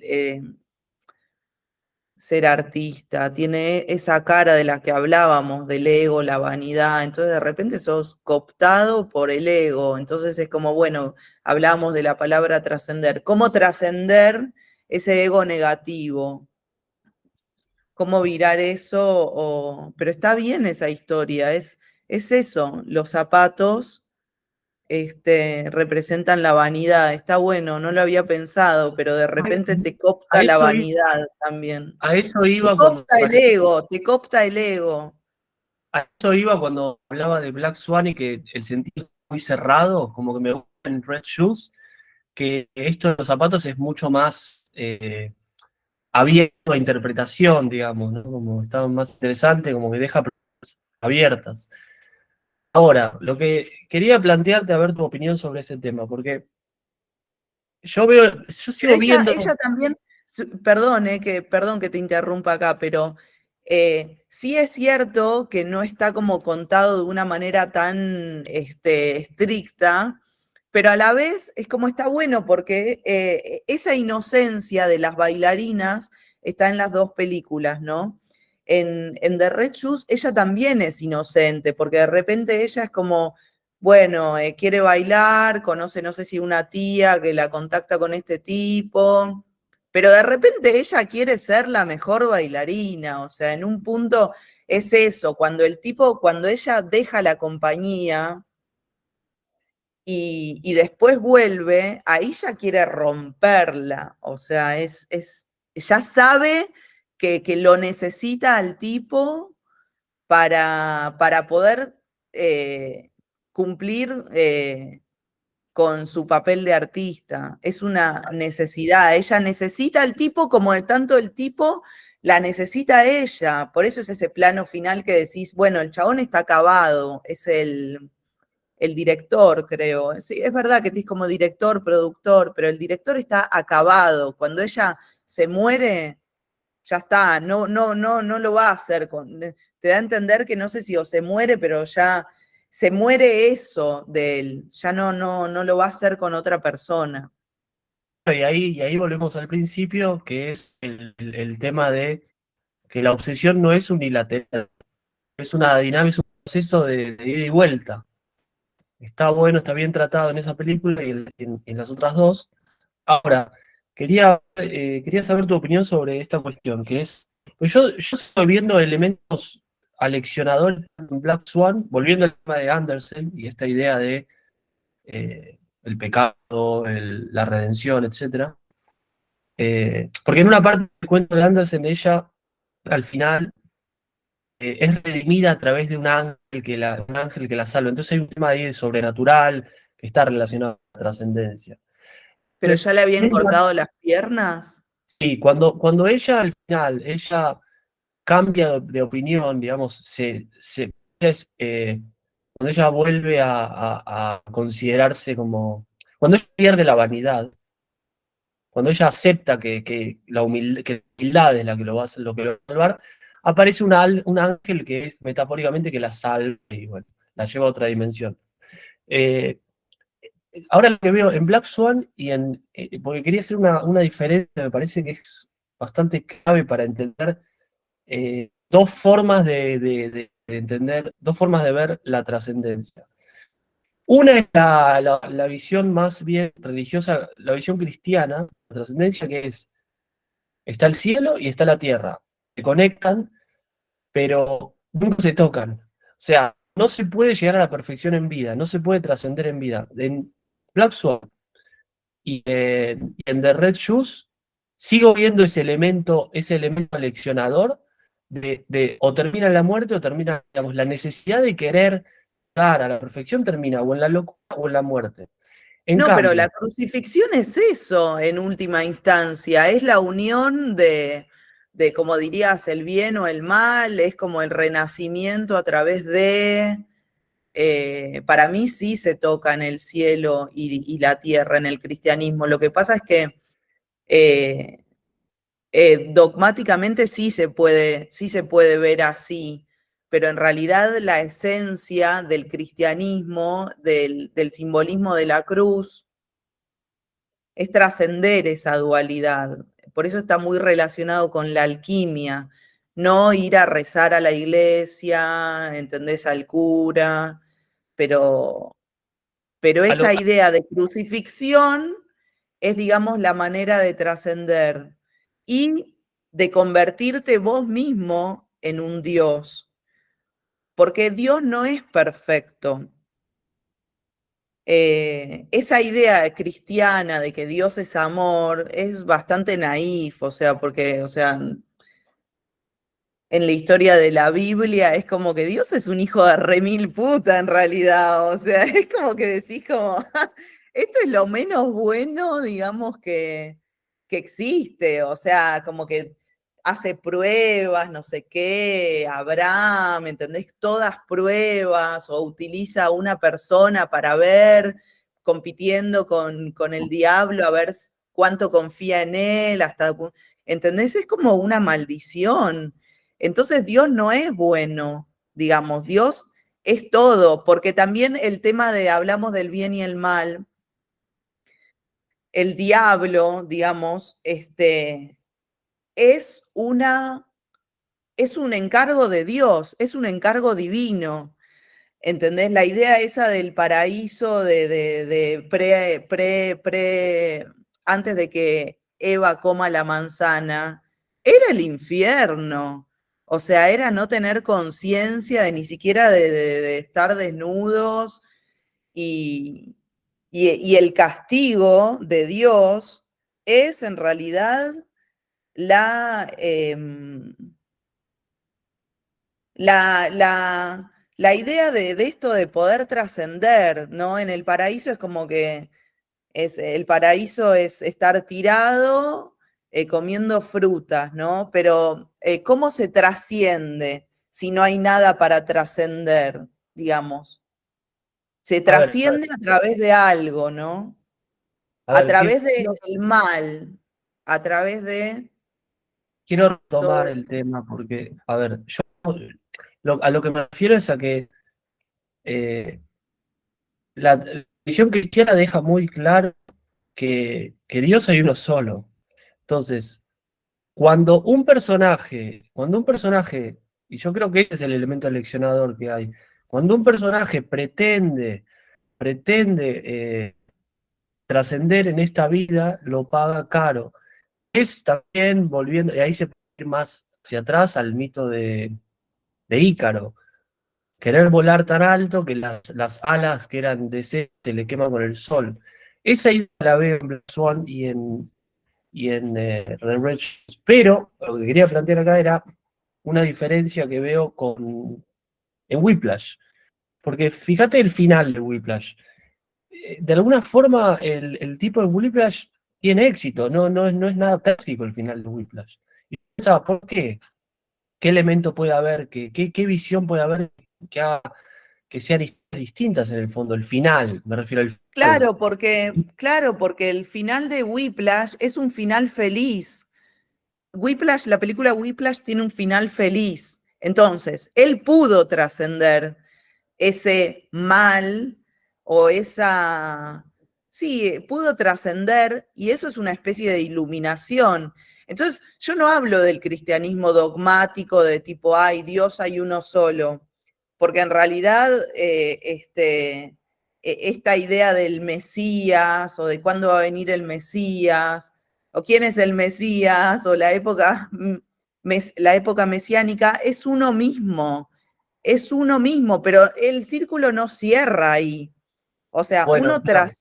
ser artista. Tiene esa cara de la que hablábamos, del ego, la vanidad. Entonces de repente sos cooptado por el ego. Entonces es como, bueno, hablábamos de la palabra trascender. ¿Cómo trascender ese ego negativo? ¿Cómo virar eso? Pero está bien esa historia, es eso, los zapatos representan la vanidad, está bueno, no lo había pensado, pero de repente te A copta la eso, vanidad también. a eso Te iba cuando copta el ego, te copta el ego. A eso iba cuando hablaba de Black Swan y que el sentido es muy cerrado, como que me gusta en Red Shoes, que esto de los zapatos es mucho más abierto a interpretación, digamos, ¿no? Como está más interesante, como que deja preguntas abiertas. Ahora, lo que quería plantearte, a ver tu opinión sobre este tema, porque yo Pero sigo ella viendo. también, perdón que te interrumpa acá, pero sí es cierto que no está como contado de una manera tan estricta, pero a la vez es como está bueno porque esa inocencia de las bailarinas está en las dos películas, ¿no? En The Red Shoes ella también es inocente, porque de repente ella es como, bueno, quiere bailar, conoce, no sé si una tía que la contacta con este tipo, pero de repente ella quiere ser la mejor bailarina, o sea, en un punto es eso, cuando ella deja la compañía y después vuelve, ahí ya quiere romperla, o sea, ya sabe que lo necesita al tipo para poder cumplir con su papel de artista, es una necesidad. Ella necesita al tipo como de tanto el tipo la necesita ella. Por eso es ese plano final que decís, bueno, el chabón está acabado, es el director, creo. Sí, es verdad que es como director, productor, pero el director está acabado. Cuando ella se muere, ya está, no lo va a hacer te da a entender que no sé si o se muere, pero ya se muere eso de él, ya no lo va a hacer con otra persona. Y ahí volvemos al principio, que es el tema de que la obsesión no es unilateral, es una dinámica, es un proceso de ida y vuelta. Está bueno, está bien tratado en esa película y en las otras dos. Ahora, quería saber tu opinión sobre esta cuestión, que es, pues yo estoy viendo elementos aleccionadores en Black Swan, volviendo al tema de Andersen y esta idea de el pecado, la redención, etcétera. Porque en una parte del cuento de Andersen, ella, al final, es redimida a través de un ángel que la salva. Entonces hay un tema ahí de sobrenatural que está relacionado con la trascendencia. Pero Entonces, ya le habían cortado las piernas. sí, cuando ella al final, ella cambia de opinión, digamos, es, cuando ella vuelve a considerarse como, cuando ella pierde la vanidad, cuando ella acepta que la humildad es la que lo va a hacer, lo que lo va a salvar, aparece un ángel que es metafóricamente que la salva y bueno, la lleva a otra dimensión. Eh, Ahora lo que veo en Black Swan porque quería hacer una diferencia, me parece que es bastante clave para entender dos formas de entender, dos formas de ver la trascendencia. Una es la visión más bien religiosa, la visión cristiana, la trascendencia que es, está el cielo y está la tierra, se conectan, pero nunca se tocan. O sea, no se puede llegar a la perfección en vida, no se puede trascender en vida. En Black Swan y en The Red Shoes sigo viendo ese elemento aleccionador de o termina en la muerte o termina, digamos, la necesidad de querer llegar a la perfección termina o en la locura o en la muerte. En No, pero la cambio, crucifixión es eso en última instancia, es la unión como dirías, el bien o el mal, es como el renacimiento a través para mí sí se tocan el cielo y la tierra en el cristianismo. Lo que pasa es que eh, dogmáticamente sí se puede ver así, pero en realidad la esencia del cristianismo, del simbolismo de la cruz, es trascender esa dualidad. Por eso está muy relacionado con la alquimia, no ir a rezar a la iglesia, ¿entendés? Al cura, pero, pero a lo, esa idea de crucifixión es, digamos, la manera de trascender y de convertirte vos mismo en un Dios, porque Dios no es perfecto. Esa idea cristiana de que Dios es amor es bastante naif, o sea, porque, o sea, en la historia de la Biblia es como que Dios es un hijo de remil puta en realidad, o sea, es como que decís como, esto es lo menos bueno, digamos, que existe, o sea, como que hace pruebas, no sé qué, Abraham, ¿entendés? Todas pruebas, o utiliza a una persona para ver, compitiendo con el diablo, a ver cuánto confía en él, ¿entendés? Es como una maldición. Entonces Dios no es bueno, digamos, Dios es todo, porque también el tema de hablamos del bien y el mal, el diablo, digamos, es es un encargo de Dios, es un encargo divino. ¿Entendés? La idea esa del paraíso de antes de que Eva coma la manzana, era el infierno. O sea, era no tener conciencia de ni siquiera de estar desnudos y el castigo de Dios es en realidad la, la, la idea de esto de poder trascender, ¿no? En el paraíso es como que el paraíso es estar tirado comiendo frutas, ¿no? Pero ¿cómo se trasciende si no hay nada para trascender, digamos? Se A ver, trasciende a través de algo, ¿no? a A ver, través del mal, a través de quiero retomar todo. el tema porque, a ver, yo a lo que me refiero es a que eh, la religión cristiana deja muy claro que Dios hay uno solo. Entonces, cuando un personaje, y yo creo que ese es el elemento leccionador que hay, cuando un personaje pretende trascender en esta vida, lo paga caro. Es también volviendo, y ahí se puede ir más hacia atrás al mito de Ícaro. Querer volar tan alto que las alas que eran de sed se le queman con el sol. Esa idea la veo en Black Swan y en Red Red. Pero lo que quería plantear acá era una diferencia que veo en Whiplash. Porque fíjate el final de Whiplash. De alguna forma, el tipo de Whiplash tiene éxito, no es nada trágico el final de Whiplash. Y pensaba, ¿por qué? ¿Qué elemento puede haber? ¿Qué visión puede haber que haga que sean distintas en el fondo? El final, me refiero al final. Claro, porque el final de Whiplash es un final feliz. Whiplash, la película Whiplash tiene un final feliz. Entonces, él pudo trascender ese mal o esa... Sí, pudo trascender y eso es una especie de iluminación. Entonces, yo no hablo del cristianismo dogmático de tipo, ay, Dios hay uno solo, porque en realidad esta idea del Mesías o de cuándo va a venir el Mesías o quién es el Mesías o la época mesiánica es uno mismo, pero el círculo no cierra ahí. O sea, Bueno, claro.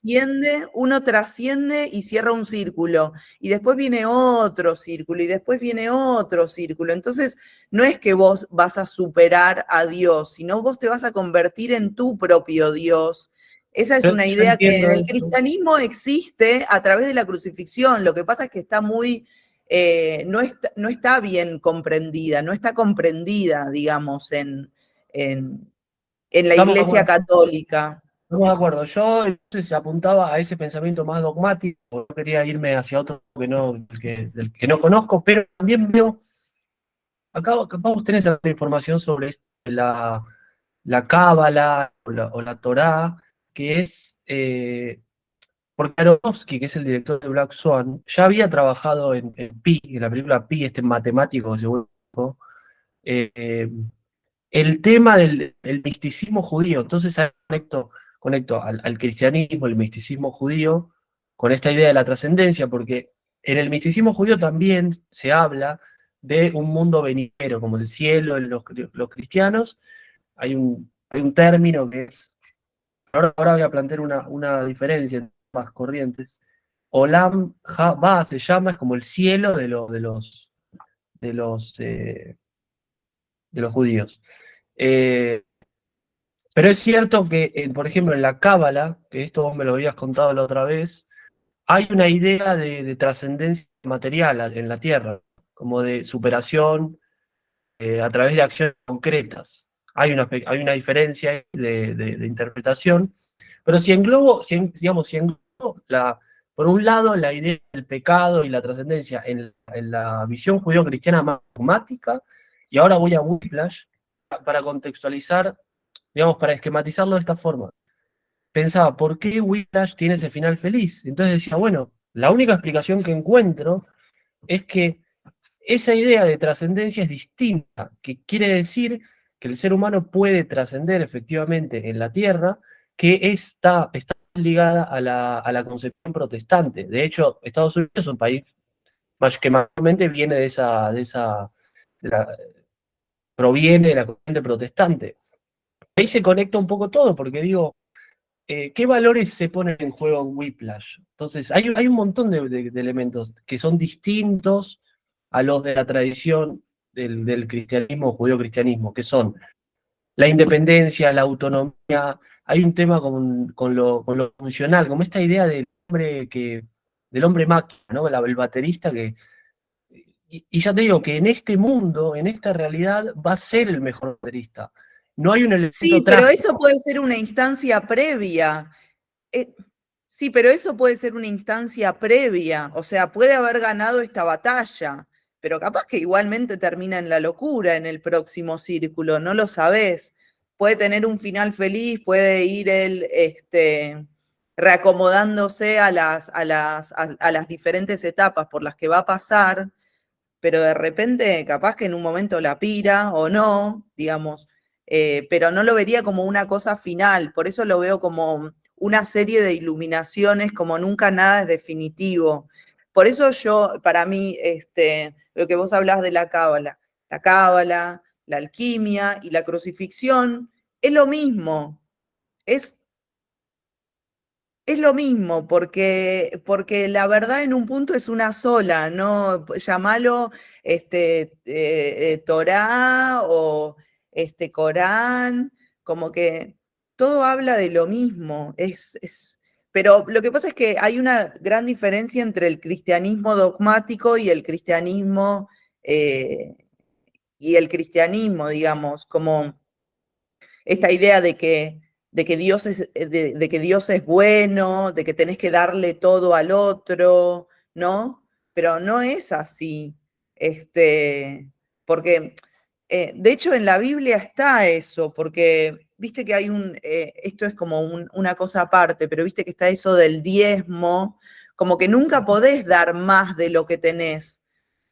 uno trasciende y cierra un círculo, y después viene otro círculo, y después viene otro círculo. Entonces, no es que vos vas a superar a Dios, sino vos te vas a convertir en tu propio Dios. Esa es una Yo idea que en entiendo el eso. cristianismo existe a través de la crucifixión. Lo que pasa es que está muy, no está bien comprendida, no está comprendida, digamos, en, en la Estamos de Iglesia acuerdo. Católica. Estamos de acuerdo. Yo entonces apuntaba a ese pensamiento más dogmático, no quería irme hacia otro del que no conozco, pero también veo, acá vos tenés alguna información sobre esto, la Cábala o la Torá, que es, porque Aronofsky, que es el director de Black Swan, ya había trabajado en Pi, en la película Pi, este matemático que se vuelve loco, eh, el tema del misticismo judío. Entonces ahí conecto al cristianismo, el misticismo judío, con esta idea de la trascendencia, porque en el misticismo judío también se habla de un mundo venidero, como el cielo en los cristianos. Hay un término que es, ahora voy a plantear una diferencia entre ambas corrientes. Olam Haba se llama, es como el cielo de los, eh, de los judíos. Eh, Pero es cierto que, por ejemplo, en la Cábala, que esto vos me lo habías contado la otra vez, hay una idea de trascendencia material en la Tierra, como de superación a través de acciones concretas. Hay una diferencia ahí de interpretación, pero digamos, por un lado, la idea del pecado y la trascendencia en la visión judío-cristiana más dogmática, y ahora voy a Whiplash para contextualizar, digamos, para esquematizarlo de esta forma. Pensaba, ¿por qué Whiplash tiene ese final feliz? Entonces decía, bueno, la única explicación que encuentro es que esa idea de trascendencia es distinta, que quiere decir que el ser humano puede trascender efectivamente en la Tierra, que está ligada a la concepción protestante. De hecho, Estados Unidos es un país que mayormente viene de la- proviene de la corriente protestante. Ahí se conecta un poco todo, porque digo, ¿qué valores se ponen en juego en Whiplash? Entonces, hay un montón de elementos que son distintos a los de la tradición del cristianismo, judío-cristianismo, que son la independencia, la autonomía. Hay un tema con lo funcional, como esta idea del hombre máquina, ¿no? El baterista que. Y ya te digo que en este mundo, en esta realidad, va a ser el mejor baterista. No hay un elemento Sí, pero eso trágico. puede ser una instancia previa. Eh, sí, pero eso puede ser una instancia previa. O sea, puede haber ganado esta batalla, pero capaz que igualmente termina en la locura en el próximo círculo, no lo sabés. Puede tener un final feliz, puede ir él reacomodándose a las diferentes etapas por las que va a pasar, pero de repente capaz que en un momento la pira o no, digamos, pero no lo vería como una cosa final, por eso lo veo como una serie de iluminaciones, como nunca nada es definitivo. Por eso yo, para mí, lo que vos hablás de la cábala, la alquimia y la crucifixión, es lo mismo, es es lo mismo, porque la verdad en un punto es una sola, ¿no? Llamalo Torá o Corán, como que todo habla de lo mismo. Pero lo que pasa es que hay una gran diferencia entre el cristianismo dogmático eh, y el cristianismo, digamos, como esta idea de que Dios de que Dios es bueno, de que tenés que darle todo al otro, ¿no? Pero no es así. Porque, de hecho, en la Biblia está eso, porque viste que hay esto es como una cosa aparte, pero viste que está eso del diezmo, como que nunca podés dar más de lo que tenés.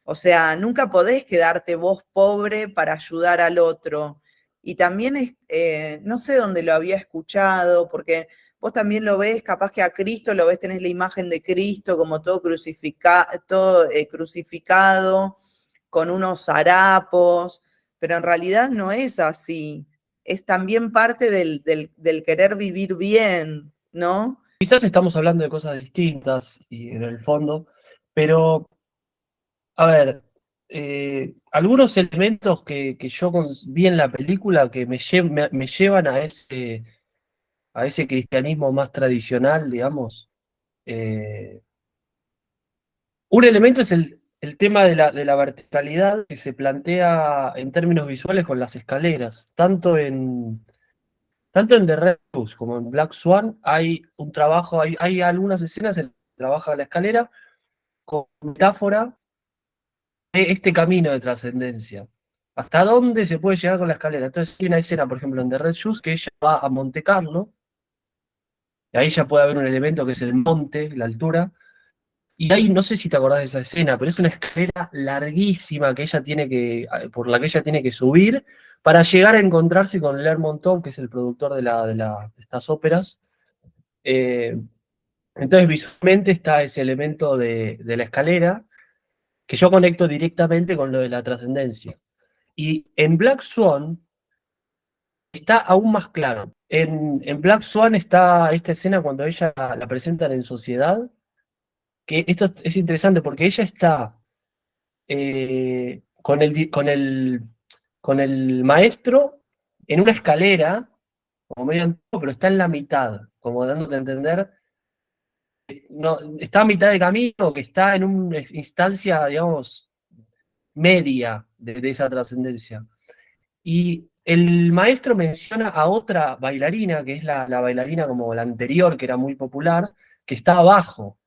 O sea, nunca podés quedarte vos pobre para ayudar al otro. Y también, no sé dónde lo había escuchado, porque vos también lo ves, capaz que a Cristo lo ves, tenés la imagen de Cristo como todo crucificado, con unos harapos, pero en realidad no es así. Es también parte del querer vivir bien, ¿no? Quizás estamos hablando de cosas distintas y en el fondo, pero a ver, algunos elementos que yo vi en la película que me llevan a ese cristianismo más tradicional, digamos. eh, un elemento es el tema de la verticalidad que se plantea en términos visuales con las escaleras. Tanto en The Red Bus como en Black Swan hay un trabajo, hay algunas escenas en las que trabaja la escalera con metáfora de este camino de trascendencia. ¿Hasta dónde se puede llegar con la escalera? Entonces hay una escena, por ejemplo, en The Red Shoes, que ella va a Monte Carlo, y ahí ya puede haber un elemento que es el monte, la altura, y ahí no sé si te acordás de esa escena, pero es una escalera larguísima que por la que ella tiene que subir para llegar a encontrarse con Lermontov, que es el productor de estas óperas. Eh, entonces visualmente está ese elemento de la escalera que yo conecto directamente con lo de la trascendencia. Y en Black Swan está aún más claro. En Black Swan está esta escena cuando ella la presentan en sociedad, que esto es interesante porque ella está con el maestro en una escalera, como medio antiguo, pero está en la mitad, como dándote a entender, no, está a mitad de camino, que está en una instancia, digamos, media de esa trascendencia. Y el maestro menciona a otra bailarina, que es la bailarina como la anterior, que era muy popular, que está abajo,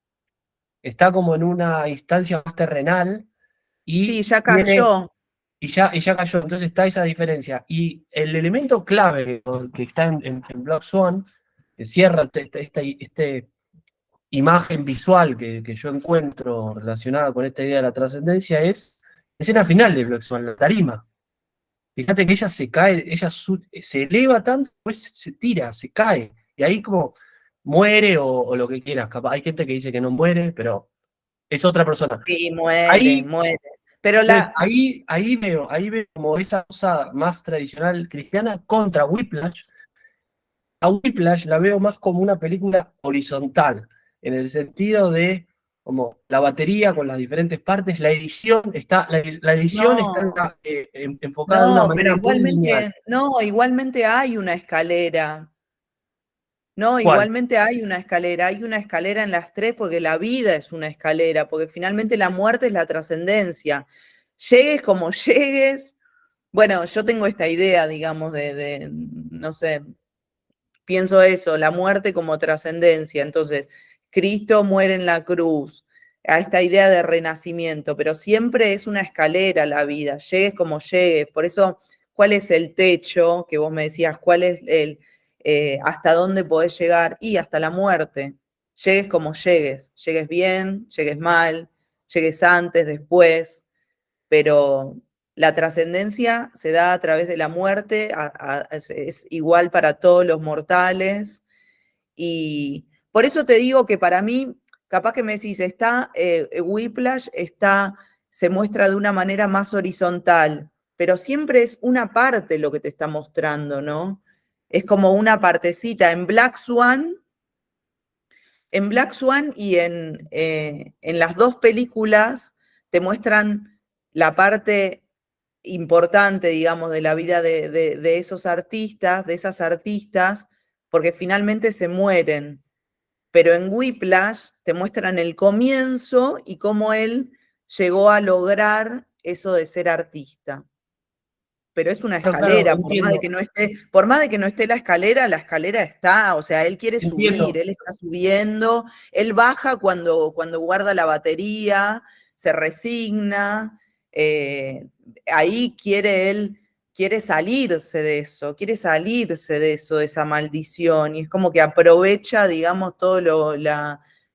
está como en una instancia más terrenal Sí, y ya tiene, cayó. y ya cayó, entonces está esa diferencia. Y el elemento clave que está en Black Swan, que cierra este imagen visual que yo encuentro relacionada con esta idea de la trascendencia, es la escena final de Black Swan, la tarima. Fíjate que ella se cae, se eleva tanto, después se tira, se cae, y ahí como muere o lo que quieras. Capaz, hay gente que dice que no muere, pero es otra persona. Sí, muere, Ahí, muere. Pero entonces, ahí veo como esa cosa más tradicional cristiana contra Whiplash. A Whiplash la veo más como una película horizontal, en el sentido de, como la batería con las diferentes partes, la edición No, está enfocada de una no, pero manera muy lineal. igualmente, no, igualmente hay una escalera. No, ¿Cuál? igualmente hay una escalera en las tres porque la vida es una escalera, porque finalmente la muerte es la trascendencia. Llegues como llegues, bueno, yo tengo esta idea, digamos, no sé, pienso eso, la muerte como trascendencia. Entonces, Cristo muere en la cruz, a esta idea de renacimiento, pero siempre es una escalera la vida, llegues como llegues. Por eso, ¿cuál es el techo que vos me decías? ¿Cuál es hasta dónde podés llegar? Y hasta la muerte. Llegues como llegues, llegues bien, llegues mal, llegues antes, después, pero la trascendencia se da a través de la muerte, es igual para todos los mortales. Y por eso te digo que para mí, capaz que me decís, Whiplash se muestra de una manera más horizontal, pero siempre es una parte lo que te está mostrando, ¿no? Es como una partecita. En Black Swan y en las dos películas te muestran la parte importante, digamos, de la vida de esos artistas, de esas artistas, porque finalmente se mueren. Pero en Whiplash te muestran el comienzo y cómo él llegó a lograr eso de ser artista. Pero es una Claro, claro, escalera, por más de que no esté la escalera está, o sea, él quiere subir, entiendo. él está subiendo, él baja cuando guarda la batería, se resigna, eh, ahí quiere quiere salirse de eso, de esa maldición, y es como que aprovecha, digamos,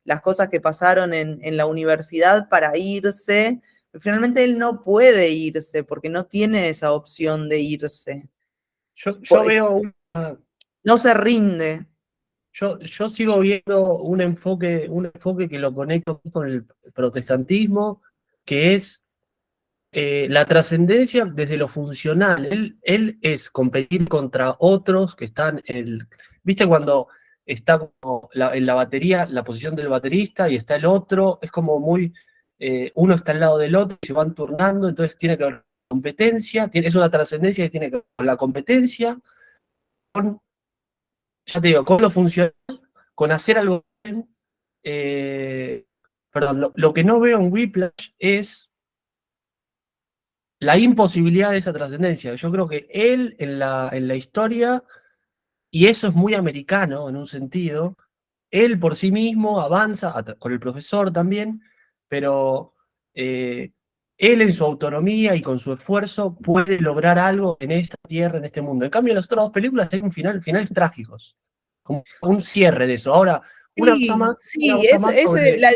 las cosas que pasaron en la universidad para irse. Finalmente él no puede irse porque no tiene esa opción de irse. Yo veo No se rinde. yo sigo viendo un enfoque que lo conecto con el protestantismo, que es la trascendencia desde lo funcional. Él es competir contra otros que están ¿viste cuando está como en la batería, la posición del baterista y está el otro? Es como muy, uno está al lado del otro, se van turnando, entonces tiene que haber competencia, es una trascendencia que tiene que ver con la competencia, con, ya te digo, con lo funcional, con hacer algo bien. Perdón, lo que no veo en Whiplash es la imposibilidad de esa trascendencia. Yo creo que él en la historia, y eso es muy americano en un sentido, él por sí mismo avanza, con el profesor también, pero eh, él en su autonomía y con su esfuerzo puede lograr algo en esta tierra, en este mundo. En cambio, en las otras dos películas hay finales trágicos, como un cierre de eso. Ahora, Sí, una sí, cosa más sobre... la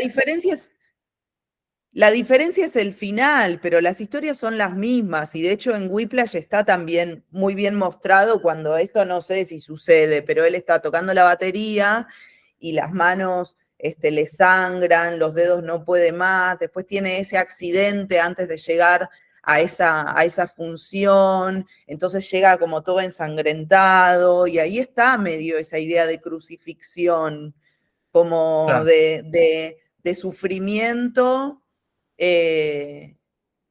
diferencia es el final, pero las historias son las mismas y de hecho en Whiplash está también muy bien mostrado cuando esto no sé si sucede, pero él está tocando la batería y las manos le sangran, los dedos no puede más, después tiene ese accidente antes de llegar a esa función, entonces llega como todo ensangrentado y ahí está medio esa idea de crucifixión, como Claro, de sufrimiento eh,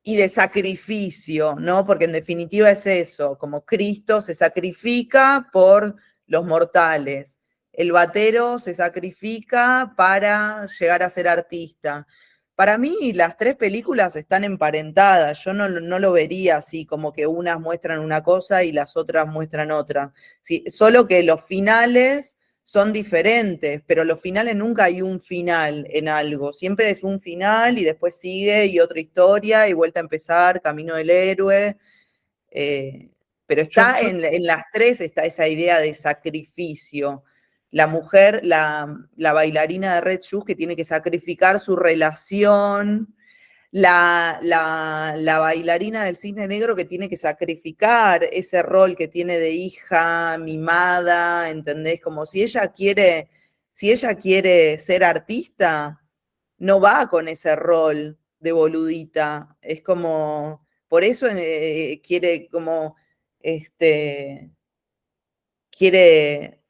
y de sacrificio, ¿no? Porque en definitiva es eso, como Cristo se sacrifica por los mortales. El batero se sacrifica para llegar a ser artista. Para mí las tres películas están emparentadas, yo no lo vería así como que unas muestran una cosa y las otras muestran otra. Sí, solo que los finales son diferentes, pero los finales nunca hay un final en algo, siempre es un final y después sigue y otra historia y vuelta a empezar, camino del héroe, eh, pero yo, está yo en las tres está esa idea de sacrificio. La mujer, la bailarina de Red Shoes que tiene que sacrificar su relación, la bailarina del cisne negro que tiene que sacrificar ese rol que tiene de hija mimada, ¿entendés? Como si ella quiere ser artista, no va con ese rol de boludita. Es como, por eso quiere como, este, quiere,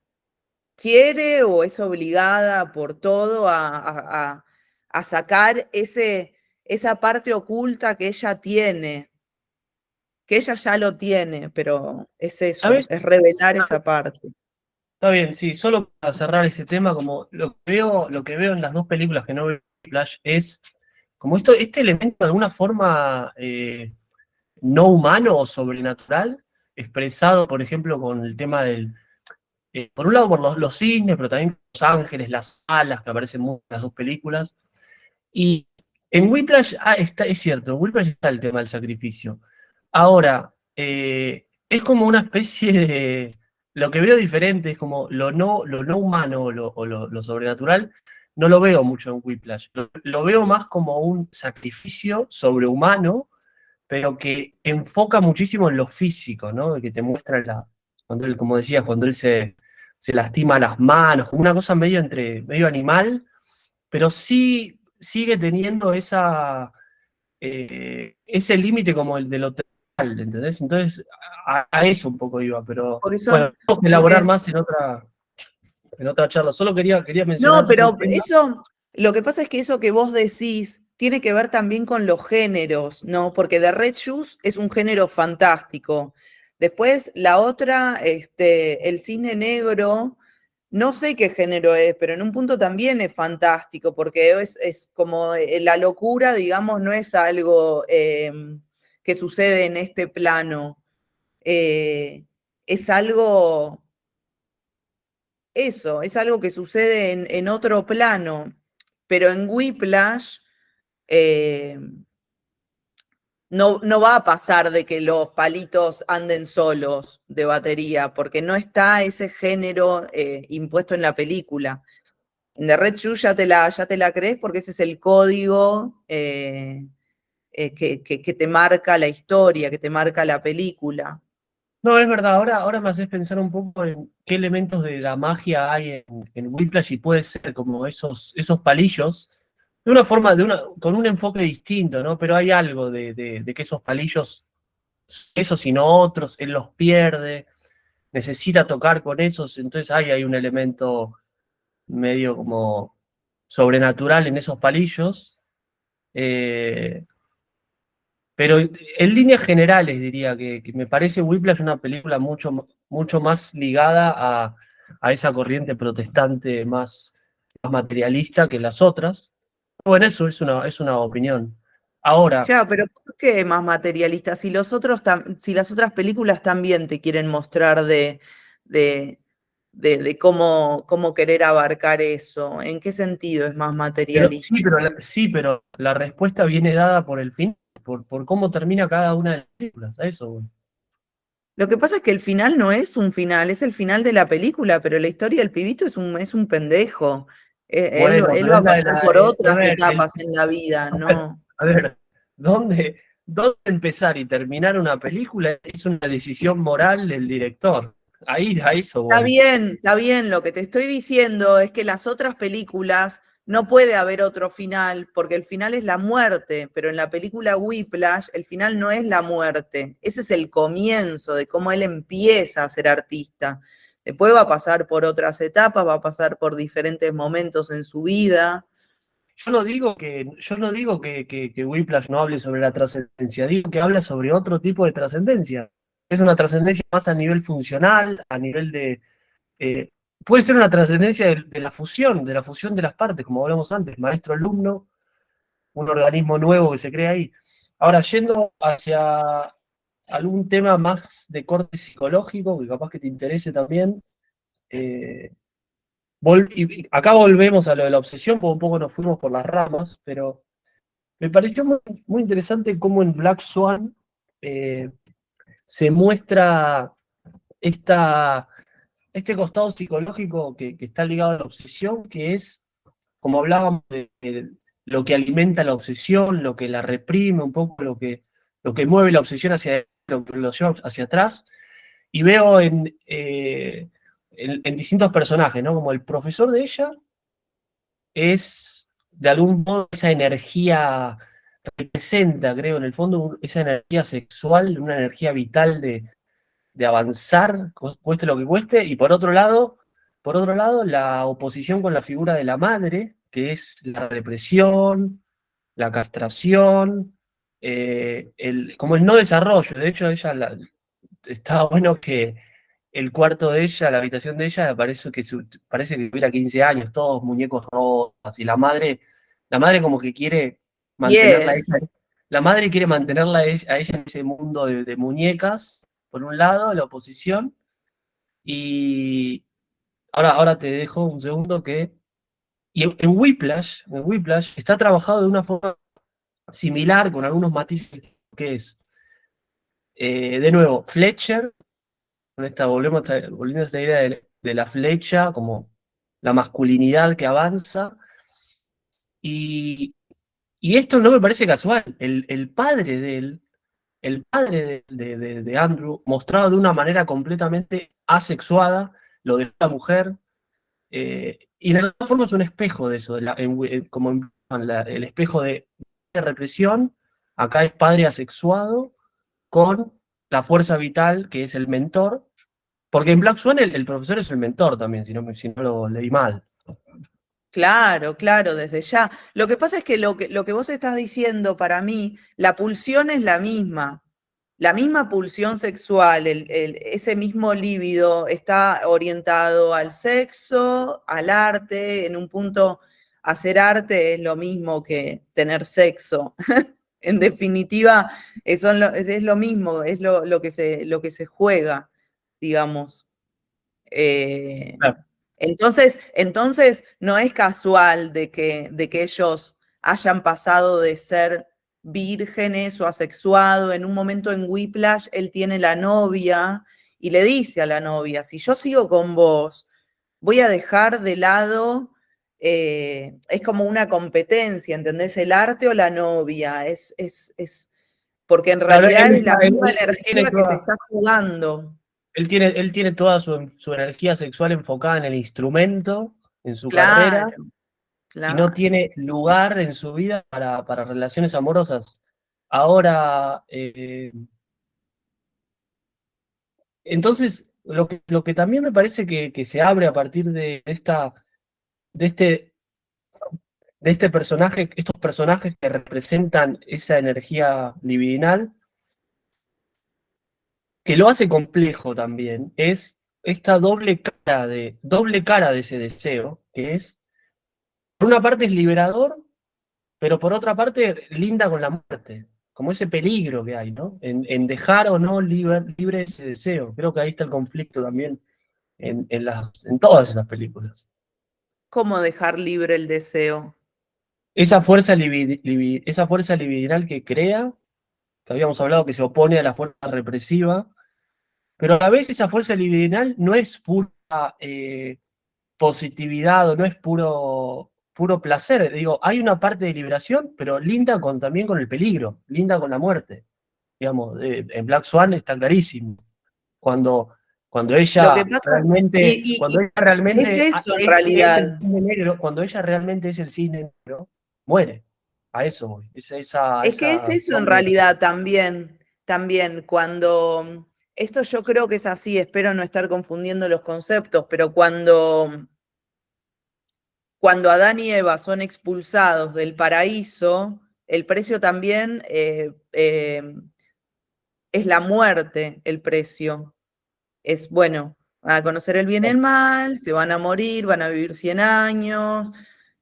quiere o es obligada por todo a a sacar esa parte oculta que ella tiene, que ella ya lo tiene, pero es eso, ¿Sabes? es revelar esa parte. Está bien, sí, solo para cerrar este tema, como lo que veo en las dos películas que no veo en Flash es como este elemento de alguna forma no humano o sobrenatural, expresado, por ejemplo, con el tema del, por un lado por los cisnes, pero también los ángeles, las alas, que aparecen mucho en las dos películas. Y en Whiplash, es cierto, en Whiplash está el tema del sacrificio. Ahora, es como una especie de. Lo que veo diferente es como lo no humano lo sobrenatural, no lo veo mucho en Whiplash. Lo veo más como un sacrificio sobrehumano, pero que enfoca muchísimo en lo físico, ¿no? Que te muestra cuando él, como decías, cuando él se lastima las manos, como una cosa medio animal, pero sí sigue teniendo ese límite como el de lo teatral, ¿entendés? Entonces, a eso un poco iba, pero Porque bueno, son, vamos a elaborar porque más en otra charla. Solo quería no, mencionar otro pero tema. eso, lo que pasa es que eso que vos decís tiene que ver también con los géneros, ¿no? Porque The Red Shoes es un género fantástico. Después, la otra, el cine negro, no sé qué género es, pero en un punto también es fantástico, porque es como la locura, digamos, no es algo que sucede en este plano. Es algo eso, es algo que sucede en otro plano, pero en Whiplash eh, no va a pasar de que los palitos anden solos de batería, porque no está ese género impuesto en la película. En The Red Shoe ya te la crees porque ese es el código que te marca la historia, que te marca la película. No, es verdad, ahora me haces pensar un poco en qué elementos de la magia hay en Whiplash y puede ser como esos palillos, de una forma, con un enfoque distinto, ¿no? Pero hay algo de que esos palillos, esos y no otros, él los pierde, necesita tocar con esos, entonces hay un elemento medio como sobrenatural en esos palillos. eh, pero en líneas generales diría que me parece Whiplash una película mucho más ligada a esa corriente protestante más materialista que las otras. Bueno, eso es una opinión. Ahora, Claro, pero ¿por qué más materialista? Si los otros si las otras películas también te quieren mostrar de, de cómo querer abarcar eso, ¿en qué sentido es más materialista? sí, pero la respuesta viene dada por el fin, por cómo termina cada una de las películas. A eso, voy. Lo que pasa es que el final no es un final, es el final de la película, pero la historia del pibito es un pendejo. Bueno, Él pero va es a pasar por a otras ver, etapas en la vida, ¿no? a ver, ¿dónde empezar y terminar una película es una decisión moral del director? Ahí a eso voy. Está bien. Lo que te estoy diciendo es que las otras películas no puede haber otro final, porque el final es la muerte, pero en la película Whiplash el final no es la muerte. Ese es el comienzo de cómo él empieza a ser artista. Después va a pasar por otras etapas, va a pasar por diferentes momentos en su vida. Yo no digo que Whiplash no hable sobre la trascendencia, digo que habla sobre otro tipo de trascendencia. Es una trascendencia más a nivel funcional, a nivel de. eh, Puede ser una trascendencia de la fusión de las partes, como hablamos antes, maestro-alumno, un organismo nuevo que se crea ahí. Ahora, yendo hacia algún tema más de corte psicológico, que capaz que te interese también, eh, y acá volvemos a lo de la obsesión, porque un poco nos fuimos por las ramas, pero me pareció muy interesante cómo en Black Swan eh, se muestra esta, este costado psicológico que está ligado a la obsesión, que es, como hablábamos, de lo que alimenta la obsesión, lo que la reprime, un poco lo que mueve la obsesión lo que lo lleva hacia atrás, y veo en distintos personajes, ¿no? Como el profesor de ella es, de algún modo, esa energía, representa, creo, en el fondo, esa energía sexual, una energía vital de avanzar, cueste lo que cueste, y por otro lado, la oposición con la figura de la madre, que es la represión, la castración, como el no desarrollo. De hecho, estaba bueno que el cuarto de ella, la habitación de ella, parece que tuviera 15 años, todos muñecos rosas, y la madre como que quiere mantenerla a Yes. ella, la madre quiere mantenerla a ella en ese mundo de muñecas, por un lado, la oposición, y ahora te dejo un segundo y en Whiplash está trabajado de una forma similar, con algunos matices, que es, de nuevo, Fletcher, volviendo a esta idea de la flecha, como la masculinidad que avanza, y, y esto no me parece casual. El padre de él, el padre de Andrew, mostrado de una manera completamente asexuada, lo de la mujer, y de alguna forma es un espejo de eso, como el espejo de represión. Acá es padre asexuado con la fuerza vital, que es el mentor, porque en Black Swan el profesor es el mentor también, si no lo leí mal. Claro, claro, desde ya. Lo que pasa es que lo que vos estás diciendo, para mí, la pulsión es la misma pulsión sexual, ese mismo líbido está orientado al sexo, al arte. En un punto, hacer arte es lo mismo que tener sexo. En definitiva, es lo mismo, es lo que se juega, digamos. Eh, Claro. entonces no es casual de que ellos hayan pasado de ser vírgenes o asexuados. En un momento en Whiplash, él tiene la novia y le dice a la novia: si yo sigo con vos, voy a dejar de lado, es como una competencia, ¿entendés? El arte o la novia, porque en Claro, realidad es la misma él tiene energía que se está jugando. él tiene toda su energía sexual enfocada en el instrumento, en su carrera, Claro, y no claro. tiene lugar en su vida para relaciones amorosas. Ahora, entonces, lo que también me parece que se abre a partir de este, de este personaje, estos personajes que representan esa energía libidinal, que lo hace complejo también, es esta doble cara de ese deseo, que es, por una parte es liberador, pero por otra parte linda con la muerte, como ese peligro que hay, ¿no? En dejar o no libre ese deseo. Creo que ahí está el conflicto también en todas esas películas. ¿Cómo dejar libre el deseo? Esa fuerza libidinal que crea, que habíamos hablado que se opone a la fuerza represiva, pero a la vez esa fuerza libidinal no es pura positividad o no es puro placer. Digo, hay una parte de liberación, pero linda también con el peligro, linda con la muerte. Digamos, en Black Swan está clarísimo. Cuando, Lo que pasa, cuando ella es realmente eso en es el realidad. cisne negro, cuando ella realmente es el cisne negro, muere. A eso voy. Es que es eso en realidad también, también cuando, esto yo creo que es así, espero no estar confundiendo los conceptos, pero cuando Adán y Eva son expulsados del paraíso, el precio también es la muerte, el precio. Es, bueno, a conocer el bien y el mal, se van a morir, van a vivir 100 años,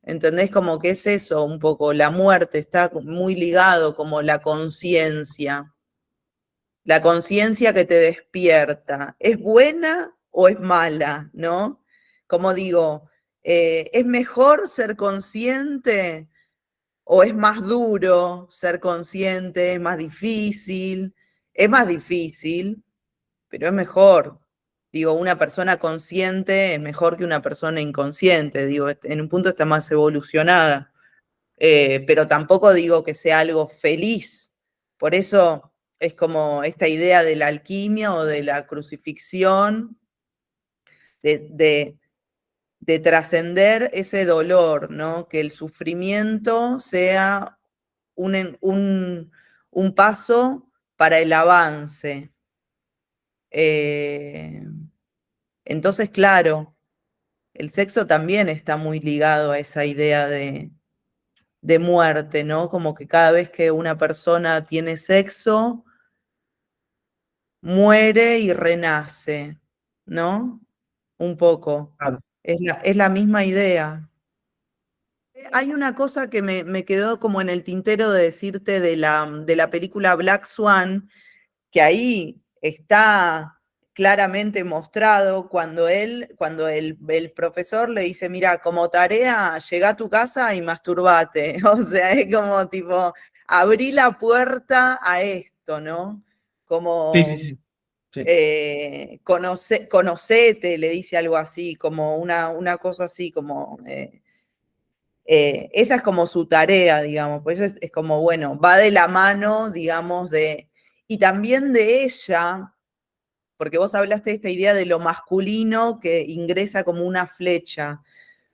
¿entendés? Como que es eso un poco, la muerte está muy ligado como la conciencia que te despierta. ¿Es buena o es mala, no? Como digo, ¿es mejor ser consciente o es más duro ser consciente? ¿Es más difícil? Es más difícil, pero es mejor. Digo, una persona consciente es mejor que una persona inconsciente. Digo, en un punto está más evolucionada. Pero tampoco digo que sea algo feliz. Por eso es como esta idea de la alquimia o de la crucifixión, de, de, de trascender ese dolor, ¿no? Que el sufrimiento sea un paso para el avance. Eh, entonces, claro. el sexo también está muy ligado a esa idea de muerte, ¿no? Como que cada vez que una persona tiene sexo, muere y renace, ¿no? Un poco. Claro. Es la misma idea. Hay una cosa que me quedó como en el tintero de decirte de la película Black Swan, que ahí está claramente mostrado cuando el profesor le dice, mira, como tarea, llega a tu casa y masturbate. O sea, es como tipo, abrí la puerta a esto, ¿no? Sí, sí, Como sí. Sí. conocete, le dice algo así, como una cosa así, como esa es como su tarea, digamos, por eso es como, bueno, va de la mano, digamos, y también de ella, porque vos hablaste de esta idea de lo masculino que ingresa como una flecha,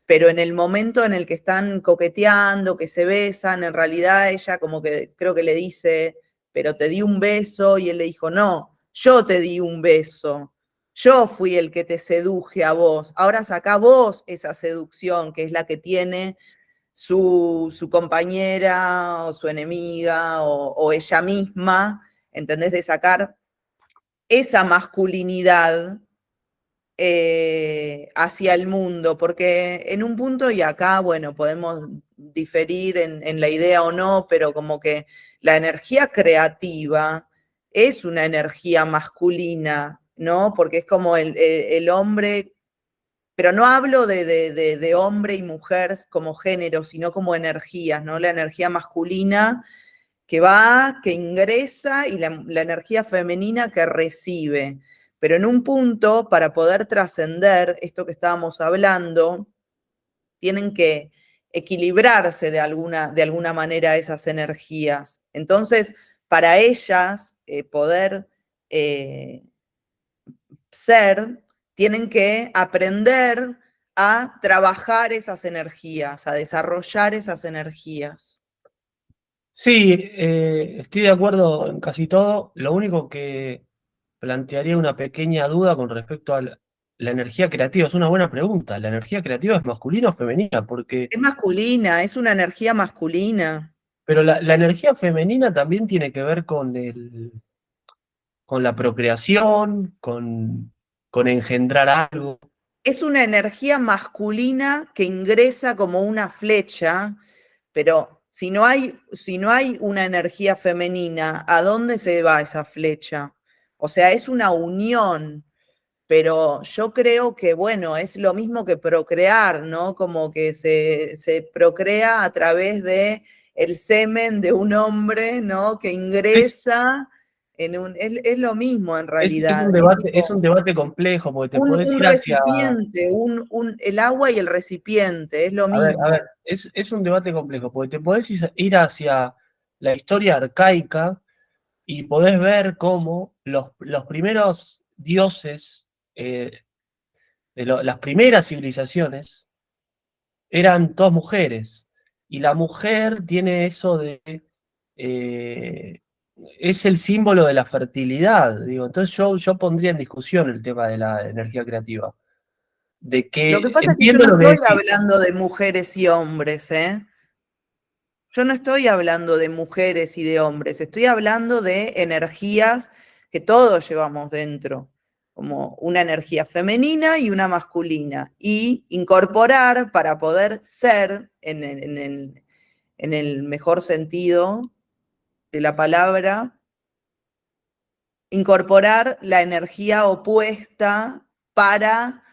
pero en el momento en el que están coqueteando, que se besan, en realidad ella como que creo que le dice, pero te di un beso, y él le dijo, no, yo te di un beso, yo fui el que te seduje a vos, ahora saca vos esa seducción, que es la que tiene su compañera o su enemiga o ella misma, ¿entendés? De sacar esa masculinidad hacia el mundo, porque en un punto, y acá, bueno, podemos diferir en la idea o no, pero como que la energía creativa es una energía masculina, ¿no? Porque es como el hombre, pero no hablo de hombre y mujer como género, sino como energías, ¿no? La energía masculina que va, que ingresa y la energía femenina que recibe. Pero en un punto, para poder trascender esto que estábamos hablando, tienen que equilibrarse de alguna manera esas energías. Entonces, para ellas, poder ser, tienen que aprender a trabajar esas energías, a desarrollar esas energías. Sí, estoy de acuerdo en casi todo. Lo único que plantearía una pequeña duda con respecto a la energía creativa. Es una buena pregunta. ¿La energía creativa es masculina o femenina? Porque, Es masculina, es una energía masculina. pero la energía femenina también tiene que ver con la procreación, con engendrar algo. Es una energía masculina que ingresa como una flecha, pero si no hay una energía femenina, ¿a dónde se va esa flecha? O sea, es una unión, pero yo creo que, bueno, es lo mismo que procrear, ¿no? Como que se procrea a través de el semen de un hombre, ¿no? Que Es, ingresa es lo mismo en realidad. Es es tipo un debate complejo, porque te podés un ir hacia, recipiente, el agua y el recipiente, es lo a ver, mismo. es un debate complejo, porque te podés ir hacia la historia arcaica y podés ver cómo los primeros dioses las primeras civilizaciones eran todas mujeres. Y la mujer tiene eso de... eh, es el símbolo de la fertilidad, digo. Entonces yo pondría en discusión el tema de la energía creativa. De Lo que que pasa es que yo entiendo no lo que estoy decís. hablando de mujeres y hombres, ¿eh? Yo no estoy hablando de mujeres y de hombres, estoy hablando de energías que todos llevamos dentro, como una energía femenina y una masculina, y incorporar para poder ser, en el mejor sentido de la palabra, incorporar la energía opuesta para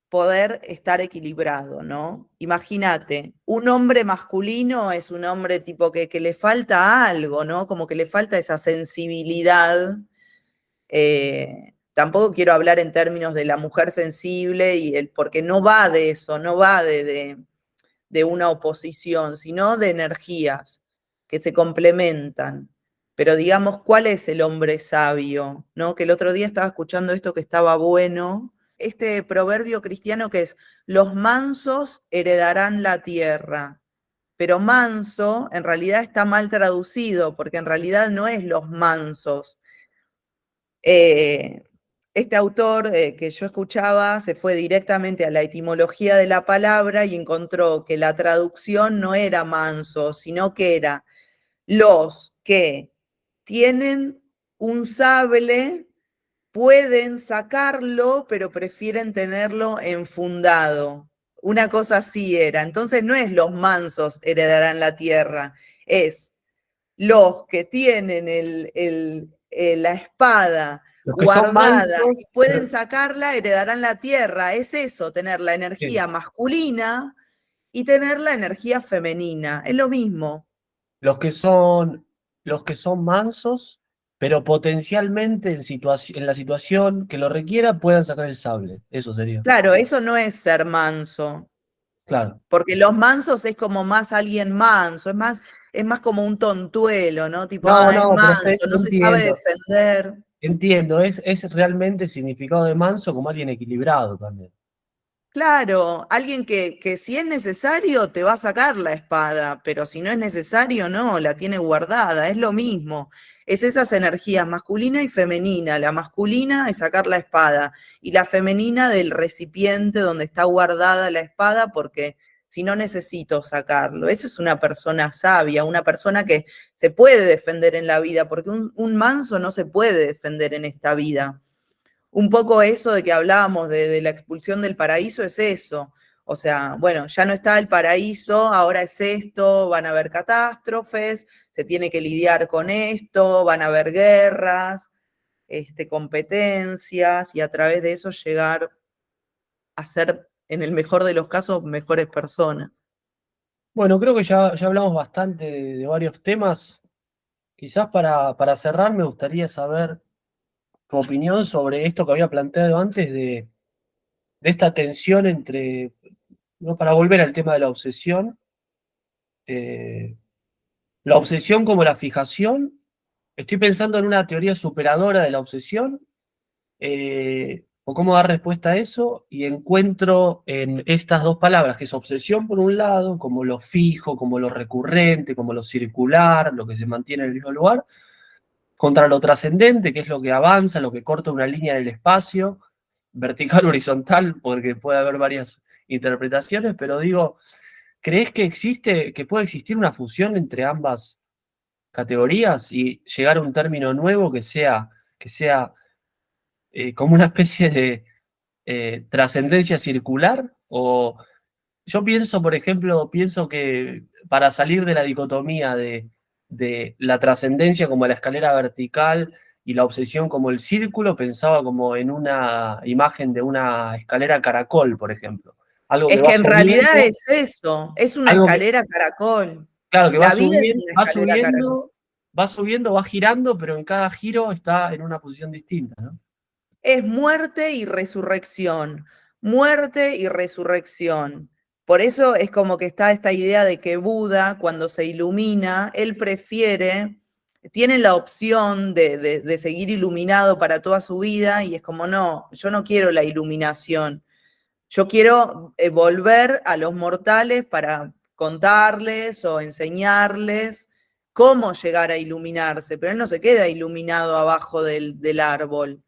poder estar equilibrado, ¿no? Imagínate, un hombre masculino es un hombre tipo que le falta algo, ¿no? Como que le falta esa sensibilidad. Tampoco quiero hablar en términos de la mujer sensible, porque no va de eso, no va de una oposición, sino de energías que se complementan. Pero digamos, ¿cuál es el hombre sabio? ¿No? Que el otro día estaba escuchando esto que estaba bueno, este proverbio cristiano que es, los mansos heredarán la tierra. Pero manso en realidad está mal traducido, porque en realidad no es los mansos. Eh, Este autor que yo escuchaba se fue directamente a la etimología de la palabra y encontró que la traducción no era manso, sino que era los que tienen un sable pueden sacarlo, pero prefieren tenerlo enfundado. Una cosa así era. Entonces no es los mansos heredarán la tierra, es los que tienen la espada Los que son guardada y mansos, pueden sacarla, heredarán la tierra. Es eso, tener la sí. energía masculina y tener la energía femenina. Es lo mismo. Los que son, los que son mansos, pero potencialmente en la situación que lo requiera puedan sacar el sable. Eso sería. Claro, eso no es ser manso. Claro. Porque los mansos es como más alguien manso, es más como un tontuelo, ¿no? Tipo, No, ah, es no, pero manso, yo no se sabe entiendo. defender. Entiendo, es realmente significado de manso como alguien equilibrado también. Claro, alguien que si es necesario te va a sacar la espada, pero si no es necesario, no, la tiene guardada, es lo mismo. Es esas energías masculina y femenina. La masculina es sacar la espada y la femenina del recipiente donde está guardada la espada porque si no necesito sacarlo. Eso es una persona sabia, una persona que se puede defender en la vida, porque un manso no se puede defender en esta vida. Un poco eso de que hablábamos de la expulsión del paraíso es eso. O sea, bueno, ya no está el paraíso, ahora es esto, van a haber catástrofes, se tiene que lidiar con esto, van a haber guerras, competencias, y a través de eso llegar a ser, en el mejor de los casos, mejores personas. Bueno, creo que ya hablamos bastante de varios temas. Quizás para cerrar me gustaría saber tu opinión sobre esto que había planteado antes de esta tensión entre, ¿no? Para volver al tema de eh, la obsesión como la fijación. Estoy pensando en una teoría superadora de la obsesión, o cómo dar respuesta a eso, y encuentro en estas dos palabras, que es obsesión por un lado, como lo fijo, como lo recurrente, como lo circular, lo que se mantiene en el mismo lugar, contra lo trascendente, que es lo que avanza, lo que corta una línea en el espacio, vertical, horizontal, porque puede haber varias interpretaciones, pero digo, ¿crees que existe, que puede existir una fusión entre ambas categorías y llegar a un término nuevo que sea como una especie de trascendencia circular? O yo pienso, por ejemplo, pienso que para salir de la dicotomía de la trascendencia como la escalera vertical y la obsesión como el círculo, pensaba como en una imagen de una escalera caracol, por ejemplo. Algo que Es va que en realidad subiendo, es eso, es una algo que, escalera caracol. claro, que La vida es una escalera caracol. va subiendo, va girando, pero en cada giro está en una posición distinta, ¿no? Es muerte y resurrección, muerte y resurrección. Por eso es como que está esta idea de que Buda, cuando se ilumina, él prefiere, tiene la opción de seguir iluminado para toda su vida y es como, no, yo no quiero la iluminación, yo quiero volver a los mortales para contarles o enseñarles cómo llegar a iluminarse, pero él no se queda iluminado abajo del árbol.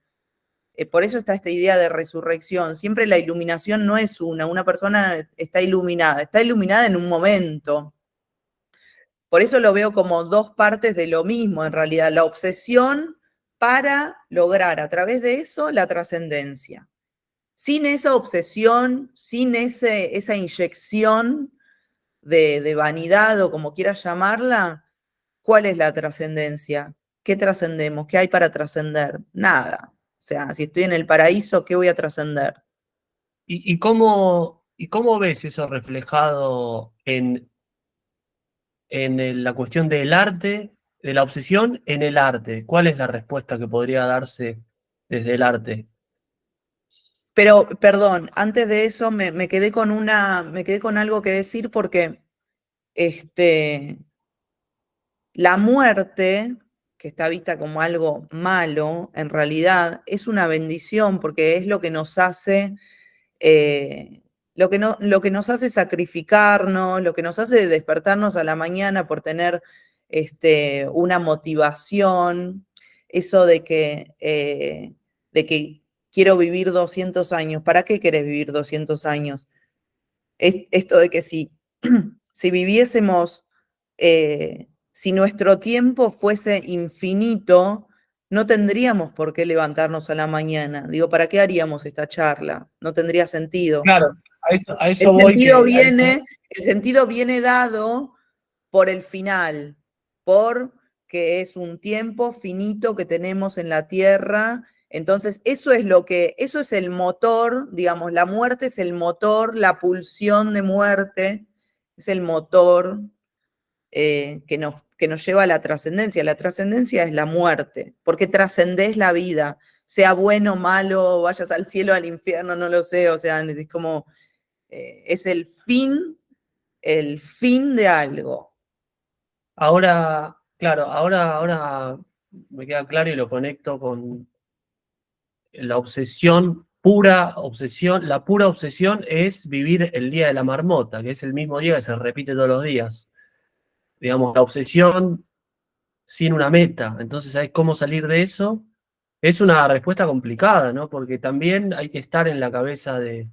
Por eso está esta idea de resurrección. Siempre la iluminación no es una persona está iluminada en un momento. Por eso lo veo como dos partes de lo mismo, en realidad, la obsesión para lograr a través de eso la trascendencia. Sin esa obsesión, sin esa inyección de vanidad o como quieras llamarla, ¿cuál es la trascendencia? ¿Qué trascendemos? ¿Qué hay para trascender? Nada. O sea, si estoy en el paraíso, ¿qué voy a trascender? ¿Y cómo ves eso reflejado la cuestión del arte, de la obsesión en el arte? ¿Cuál es la respuesta que podría darse desde el arte? Pero, perdón, antes de eso me quedé con me quedé con algo que decir porque este, la muerte, que está vista como algo malo, en realidad es una bendición porque es lo que nos hace lo que nos hace sacrificarnos, lo que nos hace despertarnos a la mañana por tener una motivación, eso de que quiero vivir 200 años. ¿Para qué querés vivir 200 años? Esto de que si viviésemos, si nuestro tiempo fuese infinito, no tendríamos por qué levantarnos a la mañana. Digo, ¿para qué haríamos esta charla? No tendría sentido. Claro, a eso voy El sentido viene dado por el final, porque es un tiempo finito que tenemos en la Tierra. Entonces, eso es el motor, digamos, la muerte es el motor, la pulsión de muerte es el motor que nos lleva a la trascendencia. La trascendencia es la muerte, porque trascendés la vida, sea bueno, malo, vayas al cielo, al infierno, no lo sé, o sea, es como, es el fin de algo. ahora, claro, ahora me queda claro y lo conecto con la obsesión, la pura obsesión es vivir el día de la marmota, que es el mismo día que se repite todos los días. Digamos, la obsesión sin una meta. Entonces, ¿sabes cómo salir de eso? Es una respuesta complicada, ¿no? Porque también hay que estar en la cabeza de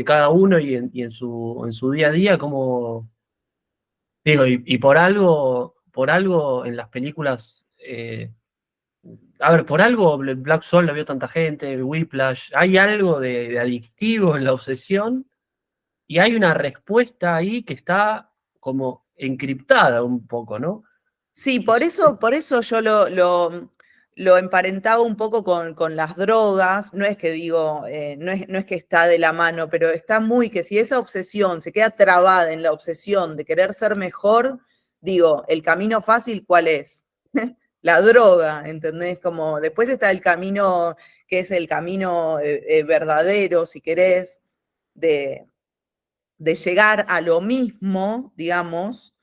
cada uno y en su día a día, como digo, y por algo en las películas, a ver, por algo Black Swan la vio tanta gente, Whiplash, hay algo de adictivo en la obsesión y hay una respuesta ahí que está como encriptada un poco, ¿no? Sí, por eso yo lo emparentaba un poco con las drogas. No es que digo, no es que está de la mano, pero está muy que si esa obsesión se queda trabada en la obsesión de querer ser mejor, digo, el camino fácil, ¿cuál es? La droga, ¿entendés? Como después está el camino que es el camino verdadero, si querés, de, de llegar a lo mismo, digamos,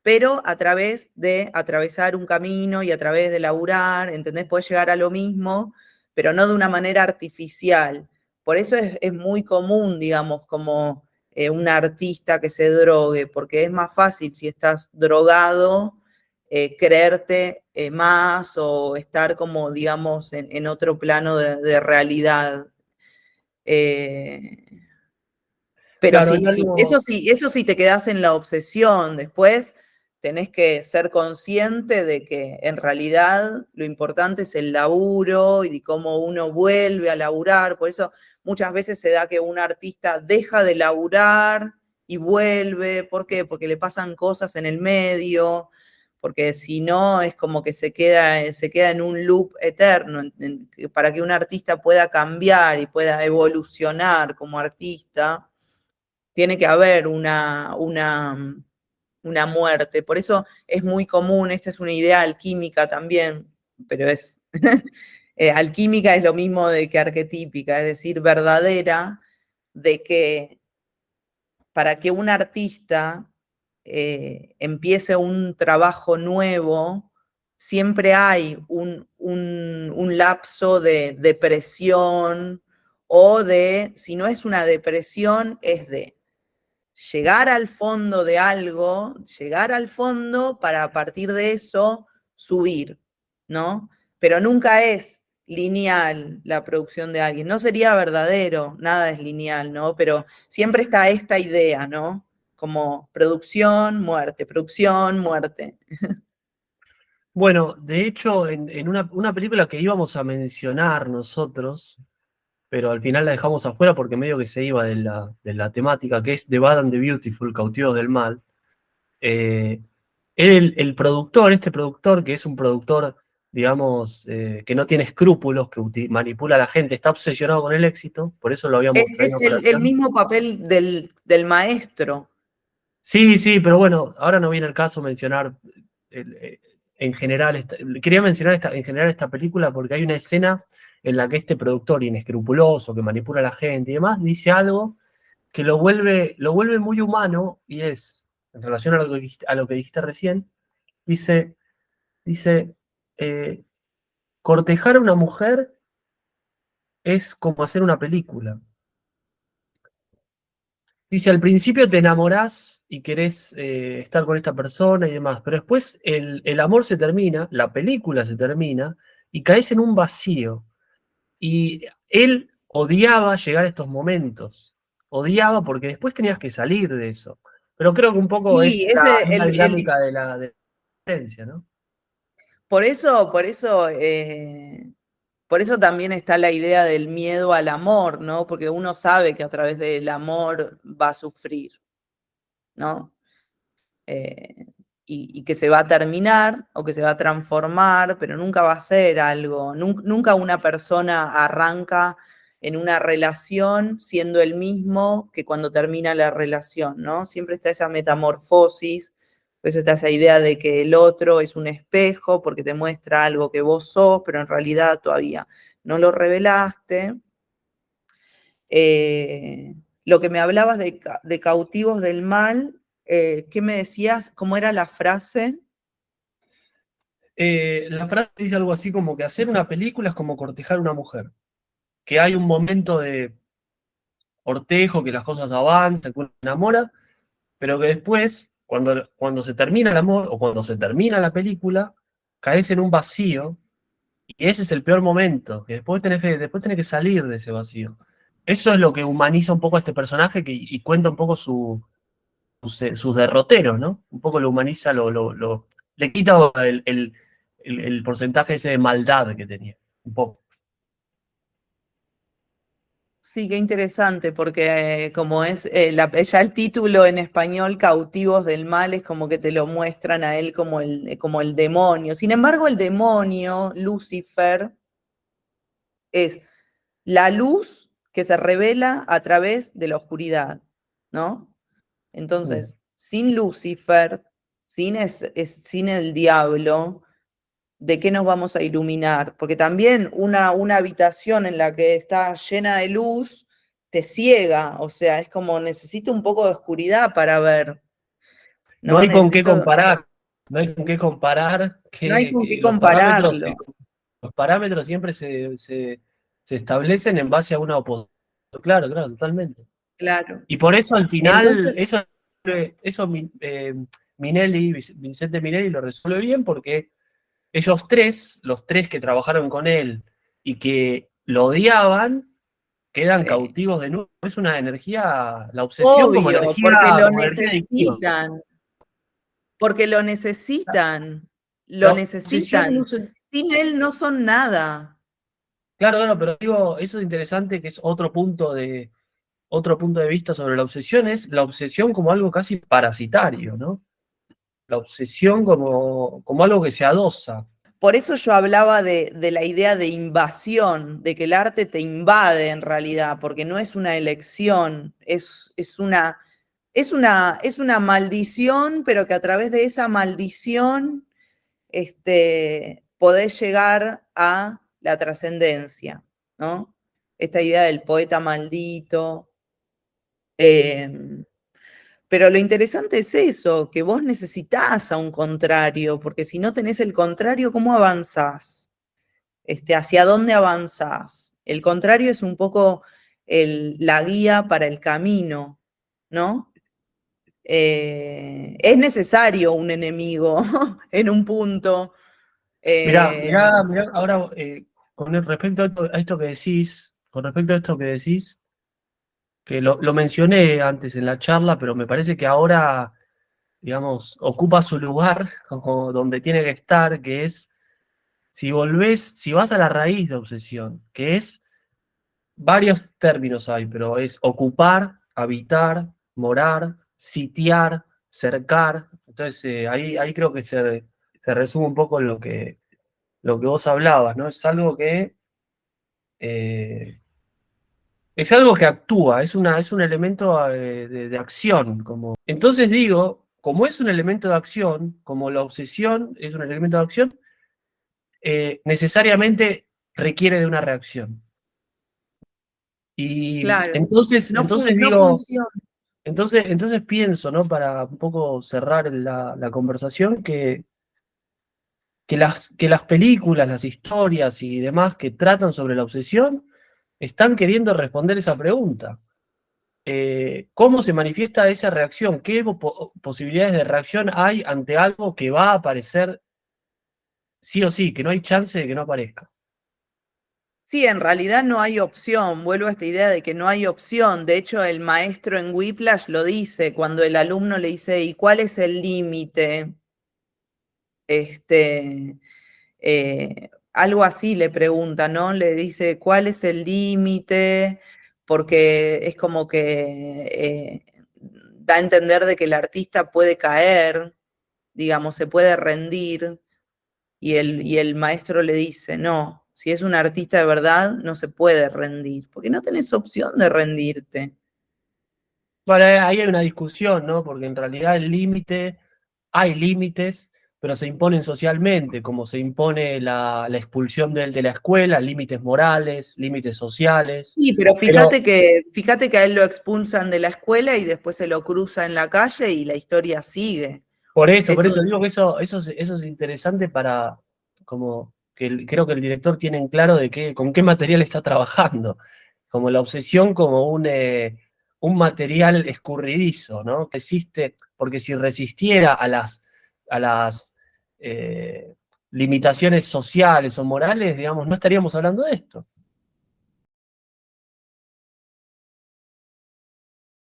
pero a través de atravesar un camino y a través de laburar, ¿entendés? Puedes llegar a lo mismo, pero no de una manera artificial. Por eso es muy común, digamos, como un artista que se drogue, porque es más fácil si estás drogado, creerte más o estar como, digamos, en otro plano de realidad. Eh, pero Claro, hay sí, sí, algo, eso sí te quedás en la obsesión. Después tenés que ser consciente de que en realidad lo importante es el laburo y de cómo uno vuelve a laburar. Por eso muchas veces se da que un artista deja de laburar y vuelve. ¿Por qué? Porque le pasan cosas en el medio, porque si no es como que se queda en un loop eterno. Para que un artista pueda cambiar y pueda evolucionar como artista tiene que haber una muerte. Por eso es muy común, esta es una idea alquímica también, pero es alquímica es lo mismo de que arquetípica, es decir, verdadera, de que para que un artista empiece un trabajo nuevo, siempre hay un lapso de depresión o de, si no es una depresión, es de llegar al fondo de algo, llegar al fondo para a partir de eso subir, ¿no? Pero nunca es lineal la producción de alguien, no sería verdadero, nada es lineal, ¿no? Pero siempre está esta idea, ¿no? Como producción, muerte. bueno, de hecho, en una película que íbamos a mencionar nosotros, pero al final la dejamos afuera porque medio que se iba de la temática, que es The Bad and the Beautiful, Cautivos del Mal. Eh, el productor, este productor, que es un productor, digamos, que no tiene escrúpulos, que manipula a la gente, está obsesionado con el éxito, por eso lo habíamos traído a Es el colación. mismo papel del maestro. Sí, sí, pero bueno, ahora no viene el caso mencionar en general, quería mencionar en general esta película porque hay una escena en la que este productor inescrupuloso que manipula a la gente y demás dice algo que lo vuelve muy humano y es, en relación a lo que dijiste recién, dice, dice cortejar a una mujer es como hacer una película. Dice, al principio te enamorás y querés estar con esta persona y demás, pero después el amor se termina, la película se termina y caes en un vacío. Y él odiaba llegar a estos momentos. Odiaba porque después tenías que salir de eso. Pero creo que un poco Y es ese, la dinámica de la existencia, ¿no? por eso también está la idea del miedo al amor, ¿no? Porque uno sabe que a través del amor va a sufrir, ¿no? eh, y que se va a terminar o que se va a transformar, pero nunca va a ser algo, nunca una persona arranca en una relación siendo el mismo que cuando termina la relación, ¿no? Siempre está esa metamorfosis, por eso está esa idea de que el otro es un espejo porque te muestra algo que vos sos, pero en realidad todavía no lo revelaste. Eh, lo que me hablabas de cautivos del mal, ¿qué me decías? ¿Cómo era la frase? La frase dice algo así como que hacer una película es como cortejar a una mujer. Que hay un momento de cortejo, que las cosas avanzan, que uno se enamora, pero que después, cuando se termina el amor o cuando se termina la película, caes en un vacío y ese es el peor momento, que después tenés que salir de ese vacío. Eso es lo que humaniza un poco a este personaje y cuenta un poco sus derroteros, ¿no? Un poco lo humaniza, le quita el porcentaje ese de maldad que tenía, un poco. Sí, qué interesante, porque como es ya el título en español, Cautivos del Mal, es como que te lo muestran a él como el demonio. Sin embargo, el demonio, Lucifer, es la luz que se revela a través de la oscuridad, ¿no? Mm. Entonces, sin Lucifer, sin el diablo, ¿de qué nos vamos a iluminar? Porque también una habitación en la que está llena de luz te ciega, o sea, es como necesito un poco de oscuridad para ver, No ¿no? hay con qué comparar, no hay con qué comparar No hay que con qué los parámetros, compararlo, los parámetros siempre se establecen en base a una oposición. Claro, claro, totalmente. claro. Y por eso al final, Entonces, Vicente Minelli lo resuelve bien porque ellos tres, los tres que trabajaron con él y que lo odiaban, quedan cautivos de nuevo. Es una energía, la obsesión obvio, como energía adictiva. porque lo La obsesión necesitan. Sin él no son nada. claro, claro, pero digo, eso es interesante, que es otro punto de vista sobre la obsesión, es la obsesión como algo casi parasitario, ¿no? La obsesión como algo que se adosa. Por eso yo hablaba de la idea de invasión, de que el arte te invade en realidad, porque no es una elección, es una maldición, pero que a través de esa maldición podés llegar a la trascendencia, ¿no? Esta idea del poeta maldito. eh, pero lo interesante es eso, que vos necesitás a un contrario, porque si no tenés el contrario, ¿cómo avanzás? ¿Hacia dónde avanzás? El contrario es un poco la guía para el camino, ¿no? Es necesario un enemigo en un punto. eh, Mirá, ahora con respecto a esto que decís, con respecto a esto que decís, que lo mencioné antes en la charla, pero me parece que ahora, digamos, ocupa su lugar como donde tiene que estar, que es si vas a la raíz de obsesión, que es varios términos hay, pero es ocupar, habitar, morar, sitiar, cercar. Entonces, ahí creo que se resume un poco lo que vos hablabas, ¿no? Eh, es algo que actúa, es un elemento de acción. Entonces digo, como es un elemento de acción, como la obsesión es un elemento de acción, necesariamente requiere de una reacción. Y claro, entonces no digo, funciona. entonces pienso, ¿no? Para un poco cerrar la conversación, que las películas, las historias y demás que tratan sobre la obsesión están queriendo responder esa pregunta. ¿Cómo se manifiesta esa reacción? ¿Qué posibilidades de reacción hay ante algo que va a aparecer sí o sí, que no hay chance de que no aparezca? Sí, en realidad no hay opción. Vuelvo a esta idea de que no hay opción. De hecho, el maestro en Whiplash lo dice cuando el alumno le dice, ¿y cuál es el límite? Este, algo así le pregunta, ¿no? Le dice, ¿cuál es el límite? Porque es como que da a entender de que el artista puede caer, digamos, se puede rendir, y el maestro le dice, no, si es un artista de verdad, no se puede rendir, porque no tenés opción de rendirte. Bueno, ahí hay una discusión, ¿no? Porque en realidad hay límites, pero se imponen socialmente, como se impone la expulsión de él de la escuela, límites morales, límites sociales. Sí, pero Pero fíjate que a él lo expulsan de la escuela y después se lo cruza en la calle y la historia sigue. por Es eso un, digo que eso es interesante para, como, creo que el director tiene en claro de con qué material está trabajando, como la obsesión como un material escurridizo, ¿no? Que existe, porque si resistiera a las limitaciones sociales o morales, digamos, no estaríamos hablando de esto.